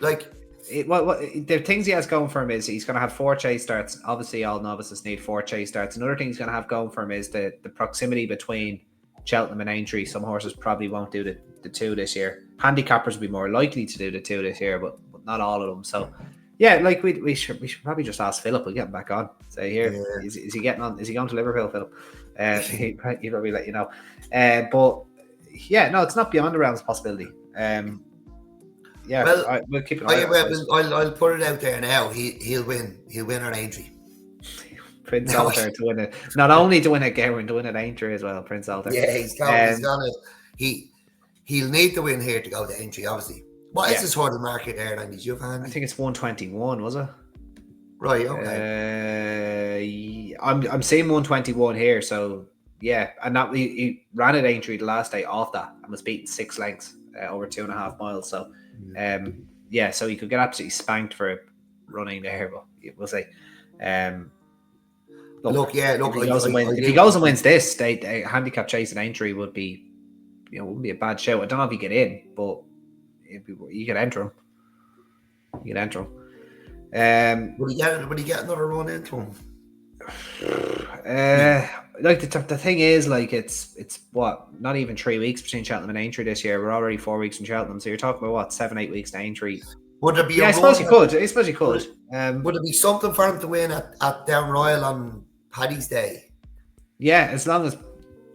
Speaker 2: Like.
Speaker 1: The things he has going for him is he's going to have 4 chase starts. Obviously, all novices need 4 chase starts. Another thing he's going to have going for him is the proximity between Cheltenham and Aintree. Some horses probably won't do the 2 this year. Handicappers will be more likely to do the 2 this year, but not all of them. So Yeah, like we should probably just ask Philip. We'll get him back on. Say here,
Speaker 2: Yeah.
Speaker 1: is he getting on? Is he going to Liverpool, Philip? He probably let you know. But yeah, no, it's not beyond the realms of possibility. Yeah,
Speaker 2: Well,
Speaker 1: we'll keep an eye on it.
Speaker 2: I'll put it out there now. He'll win. He'll win on Aintree.
Speaker 1: Prince Alter to win it. Not only to win it, Gowran, to win it Aintree as well. Prince Alter.
Speaker 2: Yeah, he's gonna. He'll need to win here to go to Aintree, obviously. What is the sort of market there, Andy? Do you have handy?
Speaker 1: I think it's 121, was it?
Speaker 2: Right. Okay.
Speaker 1: I'm seeing 121 here, so yeah, and that he ran at Aintree the last day off that and was beaten 6 lengths over 2.5 miles. So, yeah, so he could get absolutely spanked for running there, but we'll see. Look, if he goes and wins this, they handicap chasing Aintree would be, wouldn't be a bad show. I don't know if he get in, but you can enter him. You can enter him.
Speaker 2: Would he get another run into him?
Speaker 1: Like the thing is, like it's what, not even 3 weeks between Cheltenham and Aintree this year. We're already 4 weeks from Cheltenham, so you're talking about what, 7-8 weeks to Aintree.
Speaker 2: Would there be?
Speaker 1: Yeah, I suppose you could.
Speaker 2: Would it be something for him to win at Down Royal on Paddy's Day?
Speaker 1: Yeah, as long as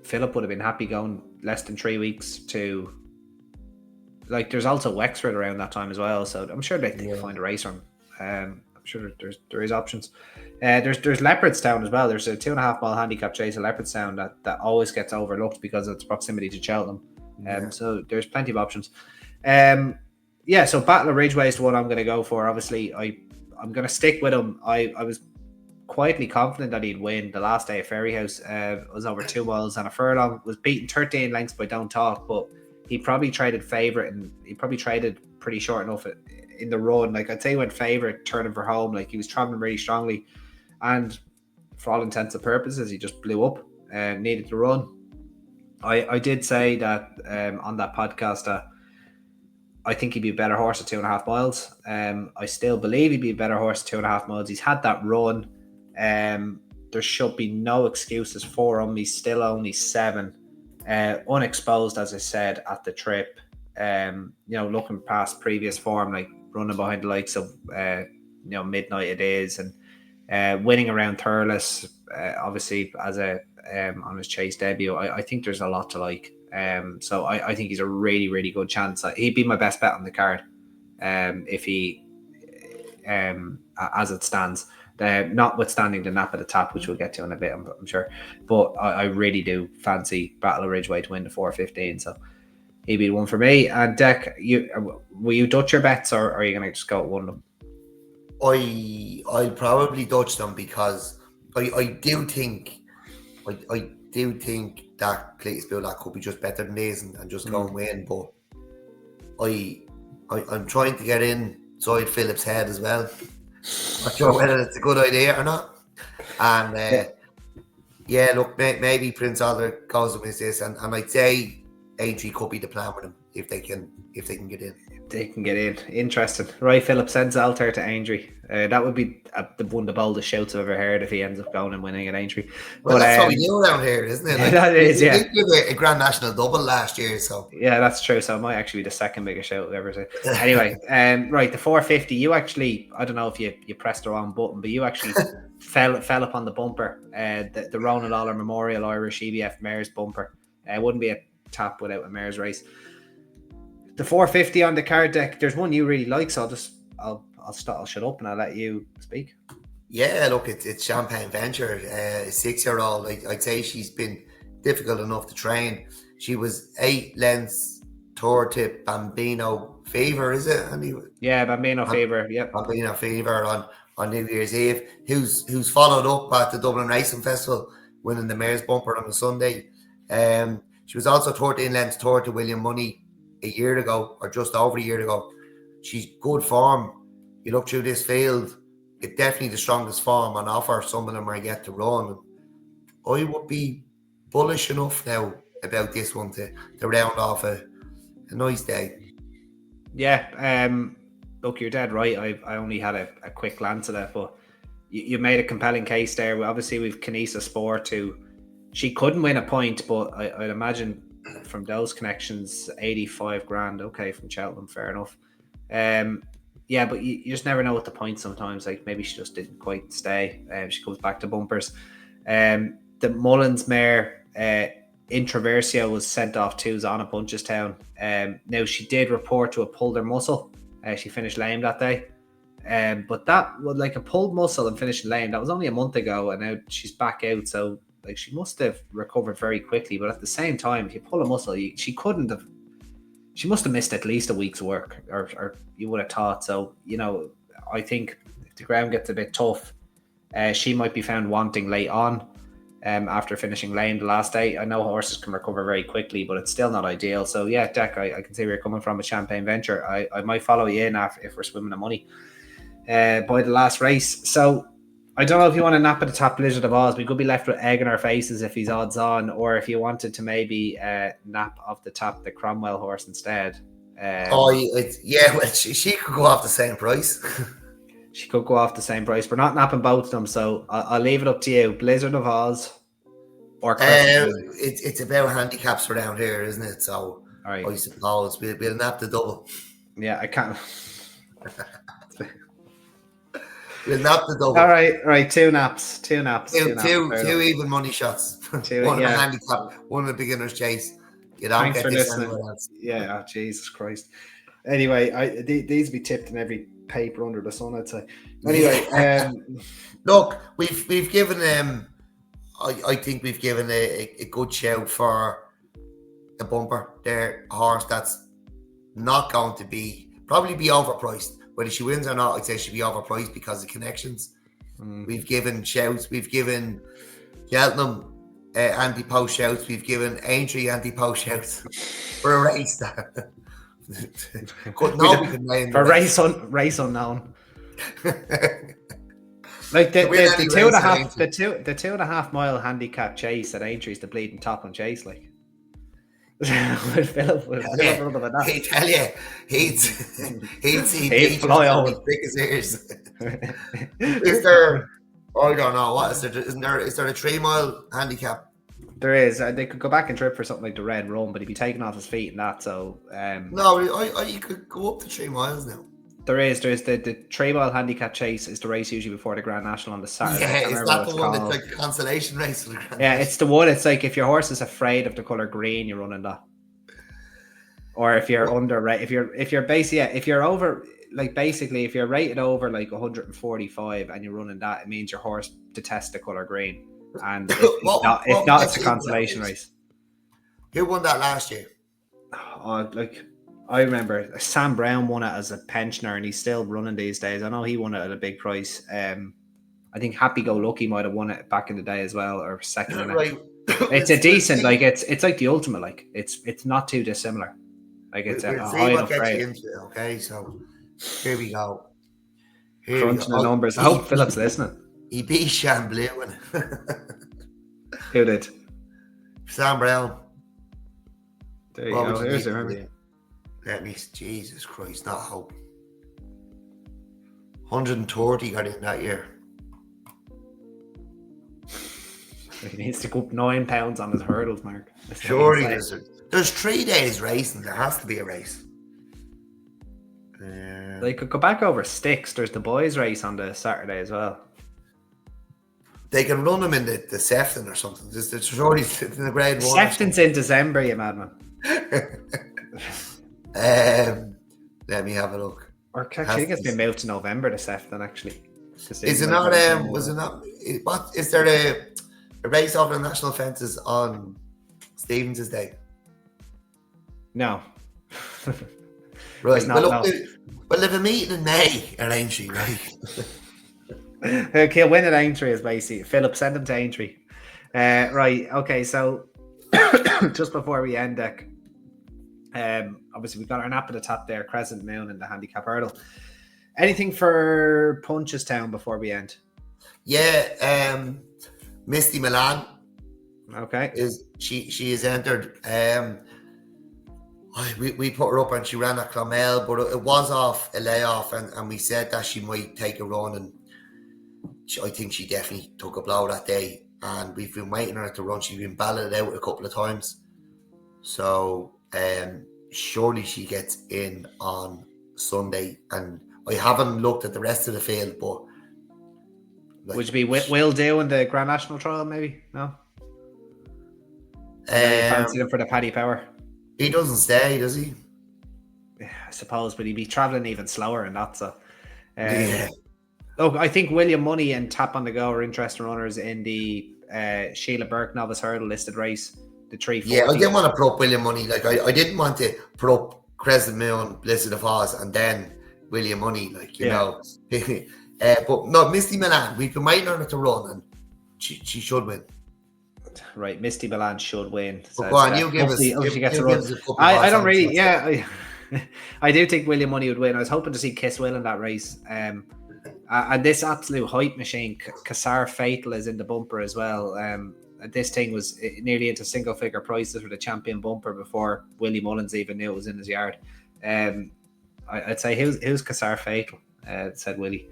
Speaker 1: Philip would have been happy going less than 3 weeks to. Like, there's also Wexford around that time as well, so I'm sure they can find a race on. I'm sure there is options. There's Leopardstown as well. There's a 2.5 mile handicap chase at Leopardstown that always gets overlooked because of its proximity to Cheltenham. So there's plenty of options. So Battle of Ridgeway is the one I'm going to go for. Obviously, I'm going to stick with him. I was quietly confident that he'd win. The last day of Ferryhouse was over 2 miles and a furlong. Was beaten 13 lengths by Don't Talk, but he probably traded favourite, and he probably traded pretty short enough in the run. Like, I'd say he went favourite turning for home. Like, he was travelling really strongly, and for all intents and purposes, he just blew up and needed to run. I did say that on that podcast that I think he'd be a better horse at 2.5 miles. I still believe he'd be a better horse at 2.5 miles. He's had that run. There should be no excuses for him. He's still only 7. Unexposed, as I said, at the trip. Looking past previous form, like running behind the likes of Midnight It Is, and winning around Thurles, obviously as on his chase debut. I think there's a lot to like. So I think he's a really, really good chance. He'd be my best bet on the card, if he, as it stands. Notwithstanding the nap at the top, which we'll get to in a bit, I'm sure. But I really do fancy Battle of Ridgeway to win the 4:15. So he'd be one for me. And Dec, will you Dutch your bets, or are you going to just go with one of them?
Speaker 2: I'll probably Dutch them because I do think that Clayton's Bullock could be just better than these and just go and win. But I'm trying to get inside Philip's head as well. Not sure whether it's a good idea or not. And look, maybe Prince Alder goes and wins this, and I'd say Aintree could be the plan with him if they can get in.
Speaker 1: They can get in. Interesting. Right, Philip sends Alter to Aintree. That would be one of the boldest shouts I've ever heard if he ends up going and winning at Aintree.
Speaker 2: Well, that's what we do around here, isn't it? Like,
Speaker 1: that is, yeah.
Speaker 2: We did a Grand National double last year, so.
Speaker 1: Yeah, that's true. So it might actually be the second biggest shout I've ever seen. Anyway, right, the 4:50. You actually, I don't know if you pressed the wrong button, but you actually fell up on the bumper. The Ronald Lawler Memorial Irish EBF Mares bumper. It wouldn't be a tap without a Mares race. The 4:50 on the card deck. There's one you really like, so I'll shut up and I'll let you speak.
Speaker 2: Yeah, look, it's Champagne Venture, a 6-year-old. I'd say she's been difficult enough to train. She was 8 lengths toward to Bambino Fever, is it?
Speaker 1: Yeah, Bambino Fever. Yep.
Speaker 2: Bambino Fever on New Year's Eve, who's followed up at the Dublin Racing Festival, winning the Mares bumper on a Sunday. She was also 13 lengths toward to William Money a year ago, or just over a year ago. She's good form. You look through this field, it's definitely the strongest form on offer. Some of them are yet to run. I would be bullish enough now about this one to round off a nice day.
Speaker 1: Yeah, look, you're dead right. I only had a quick glance at it, but you made a compelling case there. Obviously, we've Canisa Sport, who she couldn't win a point, but I'd imagine from those connections, 85 grand. Okay, from Cheltenham, fair enough. Yeah, but you just never know at the point sometimes. Like maybe she just didn't quite stay. She comes back to bumpers. The Mullins mare, Introversio, was sent off twos on at Punchestown. Now she did report to a pulled her muscle. She finished lame that day. But that was like a pulled muscle and finishing lame. That was only a month ago, and now she's back out. So like she must have recovered very quickly. But at the same time, if you pull a muscle, she couldn't have. She must have missed at least a week's work, or you would have thought. So, I think if the ground gets a bit tough, she might be found wanting late on after finishing lame the last day. I know horses can recover very quickly, but it's still not ideal. So, yeah, Deck, I can see where you're coming from with Champagne Venture. I might follow you in if we're swimming the money by the last race. So, I don't know if you want to nap at the top Blizzard of Oz. We could be left with egg in our faces if he's odds on, or if you wanted to maybe nap off the top the Cromwell horse instead.
Speaker 2: Well, she could go off the same price.
Speaker 1: She could go off the same price. We're not napping both of them, so I'll leave it up to you. Blizzard of Oz or
Speaker 2: it's about handicaps around here, isn't it? So right. I suppose we'll nap the double.
Speaker 1: Yeah, I can't.
Speaker 2: We'll nap the double.
Speaker 1: All right. Two naps. Two
Speaker 2: even money shots. One in a handicap, one in a beginner's chase. You don't
Speaker 1: Thanks
Speaker 2: get
Speaker 1: for
Speaker 2: this
Speaker 1: listening.
Speaker 2: anywhere else.
Speaker 1: Yeah, oh, Jesus Christ. Anyway, these be tipped in every paper under the sun, I'd say. Anyway,
Speaker 2: look, we've given I think we've given a good shout for a bumper there, a horse that's not going to probably be overpriced. Whether she wins or not, I'd say she'll be overpriced because of connections. We've given shouts. We've given Cheltenham anti-post shouts. We've given Aintree anti-post shouts for a race that for
Speaker 1: race unknown. Like the 2.5 mile handicap chase at Aintree is the bleeding top on chase, like. Philip
Speaker 2: he tell you he'd
Speaker 1: fly over
Speaker 2: thick as ears. Is there? I don't know. What is there? Is there a 3 mile handicap?
Speaker 1: There is. They could go back and trip for something like the Red Run, but he'd be taken off his feet and that. So
Speaker 2: no, you could go up to 3 miles now.
Speaker 1: There's the 3 mile handicap chase is the race usually before the Grand National on the Saturday.
Speaker 2: Yeah, is that the one that's like a consolation race for the Grand National?
Speaker 1: It's the one. It's like if your horse is afraid of the colour green, you're running that. Or if you're if you're over, like basically if you're rated over like 145 and you're running that, it means your horse detests the colour green. And if not, it's a consolation race.
Speaker 2: Who won that last year?
Speaker 1: Oh, like. I remember Sam Brown won it as a pensioner, and he's still running these days. I know he won it at a big price. I think Happy Go Lucky might have won it back in the day as well, or second in it. Right. It's a decent, like it's like the ultimate, like it's not too dissimilar. Like it's a high enough rate.
Speaker 2: Okay, so here we go.
Speaker 1: Crunching the numbers. I hope Philip's listening.
Speaker 2: He beat Chamblue.
Speaker 1: Who did?
Speaker 2: Sam Brown.
Speaker 1: There you go. Here's your memory.
Speaker 2: Let me, Jesus Christ, not hope. 130 got in that year.
Speaker 1: He needs to go up 9 pounds on his hurdles, Mark.
Speaker 2: Surely there's 3 days racing. There has to be a race.
Speaker 1: They could go back over sticks. There's the boys' race on the Saturday as well.
Speaker 2: They can run them in the Sefton or something. There's surely in the grade 1.
Speaker 1: Sefton's in December, you madman.
Speaker 2: Let me have a look.
Speaker 1: Or actually, I think it's been moved to November to Sefton, actually.
Speaker 2: Is it not? Was it not? What is there a race over the national fences on Stevens' Day?
Speaker 1: No.
Speaker 2: Right. Well, if a meeting in May at Aintree, right?
Speaker 1: Okay, win at Aintree is basically Philip. Send him to Aintree. Right. Okay. So just before we end, Deck. Obviously we've got our nap at the top there, Crescent Moon and the handicap hurdle. Anything for Punchestown before we end?
Speaker 2: Yeah, Misty Milan.
Speaker 1: Okay.
Speaker 2: She is entered. We put her up and she ran at Clonmel, but it was off a layoff, and we said that she might take a run, and I think she definitely took a blow that day, and we've been waiting on her to run. She's been balloted out a couple of times, so surely she gets in on Sunday, and I haven't looked at the rest of the field, but
Speaker 1: would you be Will doing the Grand National trial? Maybe no. You fancy him for the Paddy Power?
Speaker 2: He doesn't stay, does he?
Speaker 1: I suppose, but he'd be travelling even slower and that. So,
Speaker 2: yeah.
Speaker 1: Look, I think William Money and Tap on the Go are interesting runners in the Sheila Burke Novice Hurdle listed race, the 340.
Speaker 2: Yeah, I didn't want to put up William Money. Like I didn't want to put up Crescent Moon, Blizzard of Oz, and then William Money. Like you know, but no, Misty Milan. We've been waiting on her to run, and she should win.
Speaker 1: Right, Misty Milan should win.
Speaker 2: So go on, you give us. She gets a run.
Speaker 1: I don't really. Yeah, I do think William Money would win. I was hoping to see Kiss Will in that race. And this absolute hype machine, Kassar Fatal, is in the bumper as well. This thing was nearly into single figure prices for the champion bumper before Willie Mullins even knew it was in his yard. I'd say who's Kassar Fatal, said Willie.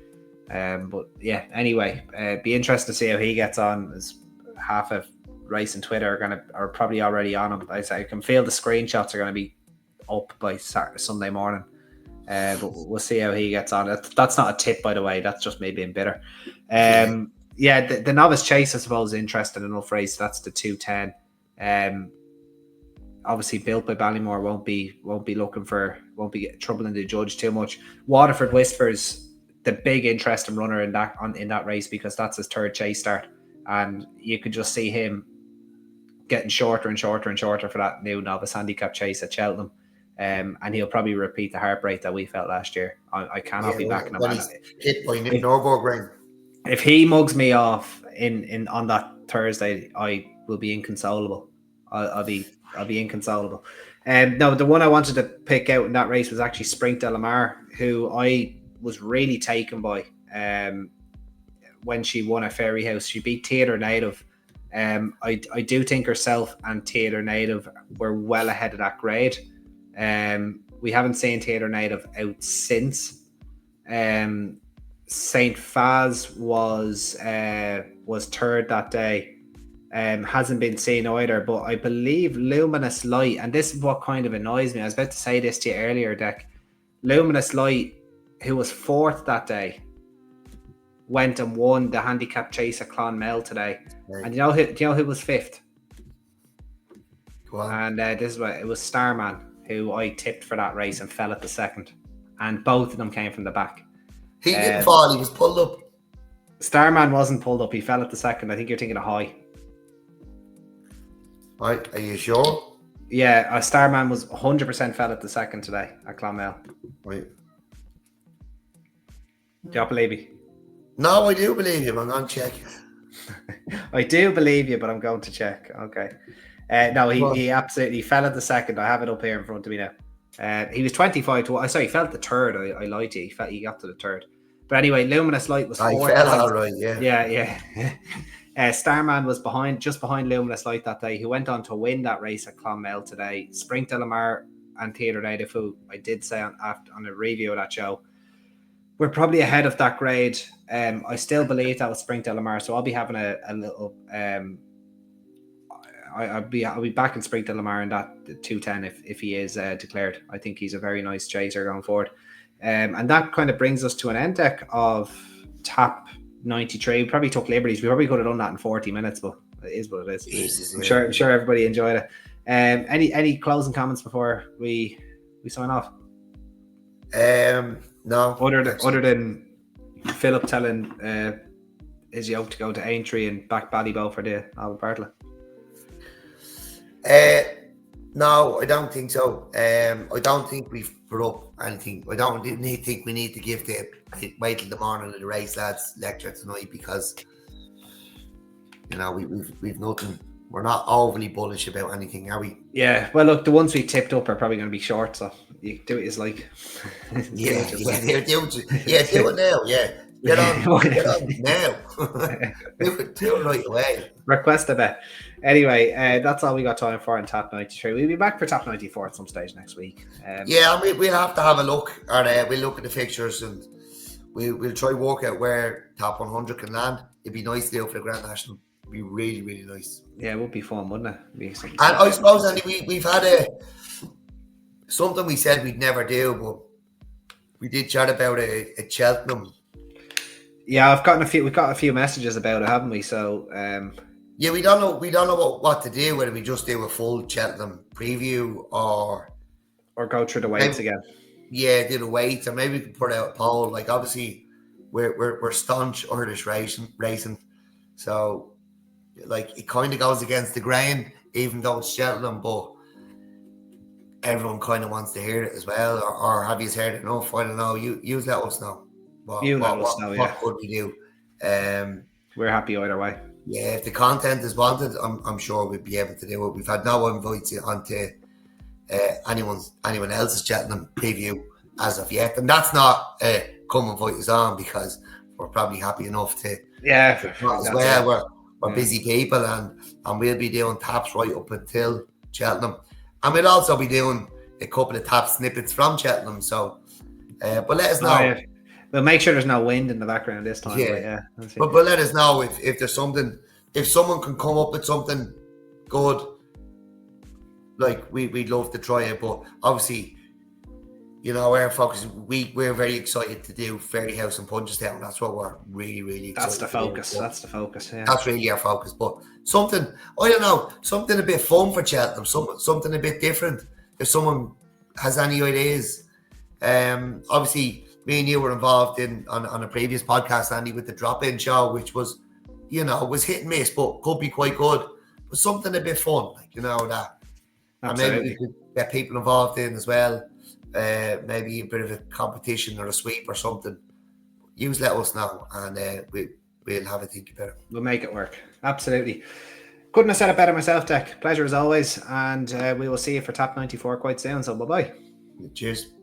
Speaker 1: But yeah, anyway, be interested to see how he gets on. As half of race and Twitter are probably already on him. I can feel the screenshots are going to be up by Sunday morning. But we'll see how he gets on. That's not a tip, by the way. That's just me being bitter. The novice chase, I suppose, is interesting enough race. That's the 210. Obviously, built by Ballymore won't be troubling the judge too much. Waterford Whispers, the big interesting runner in that race because that's his third chase start, and you could just see him getting shorter and shorter and shorter for that new novice handicap chase at Cheltenham. And he'll probably repeat the heartbreak that we felt last year. I cannot be backing him.
Speaker 2: Hit by Nürburgring.
Speaker 1: If he mugs me off on that Thursday, I will be inconsolable. I'll be inconsolable. No, the one I wanted to pick out in that race was actually Sprint de la Mar, who I was really taken by when she won at Fairyhouse. She beat Theatre Native. I do think herself and Theatre Native were well ahead of that grade. We haven't seen Theatre Native out since. St. Faz was third that day. Hasn't been seen either, but I believe Luminous Light, and this is what kind of annoys me. I was about to say this to you earlier, Deck. Luminous Light, who was fourth that day, went and won the handicap chase at Clonmel today. Right. And do you know who was fifth?
Speaker 2: Go on.
Speaker 1: And this is what it was, Starman, who I tipped for that race and fell at the second, and both of them came from the back.
Speaker 2: He didn't fall; he was pulled up.
Speaker 1: Starman wasn't pulled up; he fell at the second. I think you're thinking of High.
Speaker 2: Right? Are you sure?
Speaker 1: Yeah, Starman was 100% fell at the second today at Clonmel.
Speaker 2: Right?
Speaker 1: Do you believe me?
Speaker 2: No, I do believe you. I'm going to check.
Speaker 1: I do believe you, but I'm going to check. Okay. No, he absolutely fell at the second. I have it up here in front of me now. He was 25 to... Sorry, he fell at the third. I lied to you. He got to the third. But anyway, Luminous Light was fourth.
Speaker 2: He fell all right, yeah.
Speaker 1: Yeah. Starman was just behind Luminous Light that day. He went on to win that race at Clonmel today. Sprint de la Mar and Theatre Native, who I did say on a review of that show, we're probably ahead of that grade. I still believe that was Sprint de la Mar, so I'll be having a little... I'll be back in Sprint de la Mar in that 210 if he is declared. I think he's a very nice chaser going forward. And that kind of brings us to an end deck of Tap 93. We probably took liberties. We probably could have done that in 40 minutes, but it is what it is. Jesus, I'm sure everybody enjoyed it. Any closing comments before we sign off?
Speaker 2: No.
Speaker 1: Other than Philip telling his yoke to go to Aintree and back Ballybow for the Albert Bartlett.
Speaker 2: No, I don't think so. I don't think we've put up anything. I don't think we need to give wait till the morning of the race lads lecture tonight, because we've nothing. We're not overly bullish about anything, are we?
Speaker 1: Yeah. Well, look, the ones we tipped up are probably going to be short, so you do it as like.
Speaker 2: do it now. Yeah. Get on now. do it right away.
Speaker 1: Request a bet. Anyway, that's all we got time for in Tap 93. We'll be back for Tap 94 at some stage next week.
Speaker 2: We'll have to have a look, or we'll look at the fixtures, and we'll try work out where Top 100 can land. It'd be nice to do for the Grand National. It'd be really, really nice.
Speaker 1: Yeah, it would be fun, wouldn't it?
Speaker 2: And I suppose, Andy, we've had something we said we'd never do, but We did chat about it at Cheltenham.
Speaker 1: Yeah, we've got a few messages about it, haven't we? So
Speaker 2: yeah, we don't know what to do, whether we just do a full Cheltenham preview or
Speaker 1: go through the weights again.
Speaker 2: Yeah, do the weights, or maybe we can put out a poll. Like, obviously we're staunch Irish racing, so like it kind of goes against the grain, even though it's Cheltenham, but everyone kind of wants to hear it as well. Or have you heard it enough? I don't know. You let us know. What could we do?
Speaker 1: We're happy either way.
Speaker 2: Yeah, if the content is wanted, I'm sure we'd be able to do it. We've had no invites onto anyone else's Cheltenham preview as of yet, and that's not come invite us on, because we're probably happy enough to as well. We're busy people, and we'll be doing taps right up until Cheltenham, and we'll also be doing a couple of tap snippets from Cheltenham. So but let us know.
Speaker 1: We'll make sure there's no wind in the background this time.
Speaker 2: But let us know if there's something, if someone can come up with something good. Like, we'd love to try it, but obviously, you know, our focus, we're very excited to do Fairyhouse and Punchestown. That's what we're really excited.
Speaker 1: That's the focus. That's the focus. Yeah,
Speaker 2: that's really our focus. But something, I don't know, something a bit fun for Cheltenham, something a bit different. If someone has any ideas, obviously, me and you were involved on a previous podcast, Andy, with the drop-in show, which was, you know, was hit and miss, but could be quite good. But something a bit fun, like, you know, that. Absolutely. And maybe we could get people involved in as well. Maybe a bit of a competition or a sweep or something. You let us know, and we'll have a think about it.
Speaker 1: We'll make it work. Absolutely. Couldn't have said it better myself, Dec. Pleasure as always, and we will see you for Tap 94 quite soon. So bye-bye.
Speaker 2: Cheers.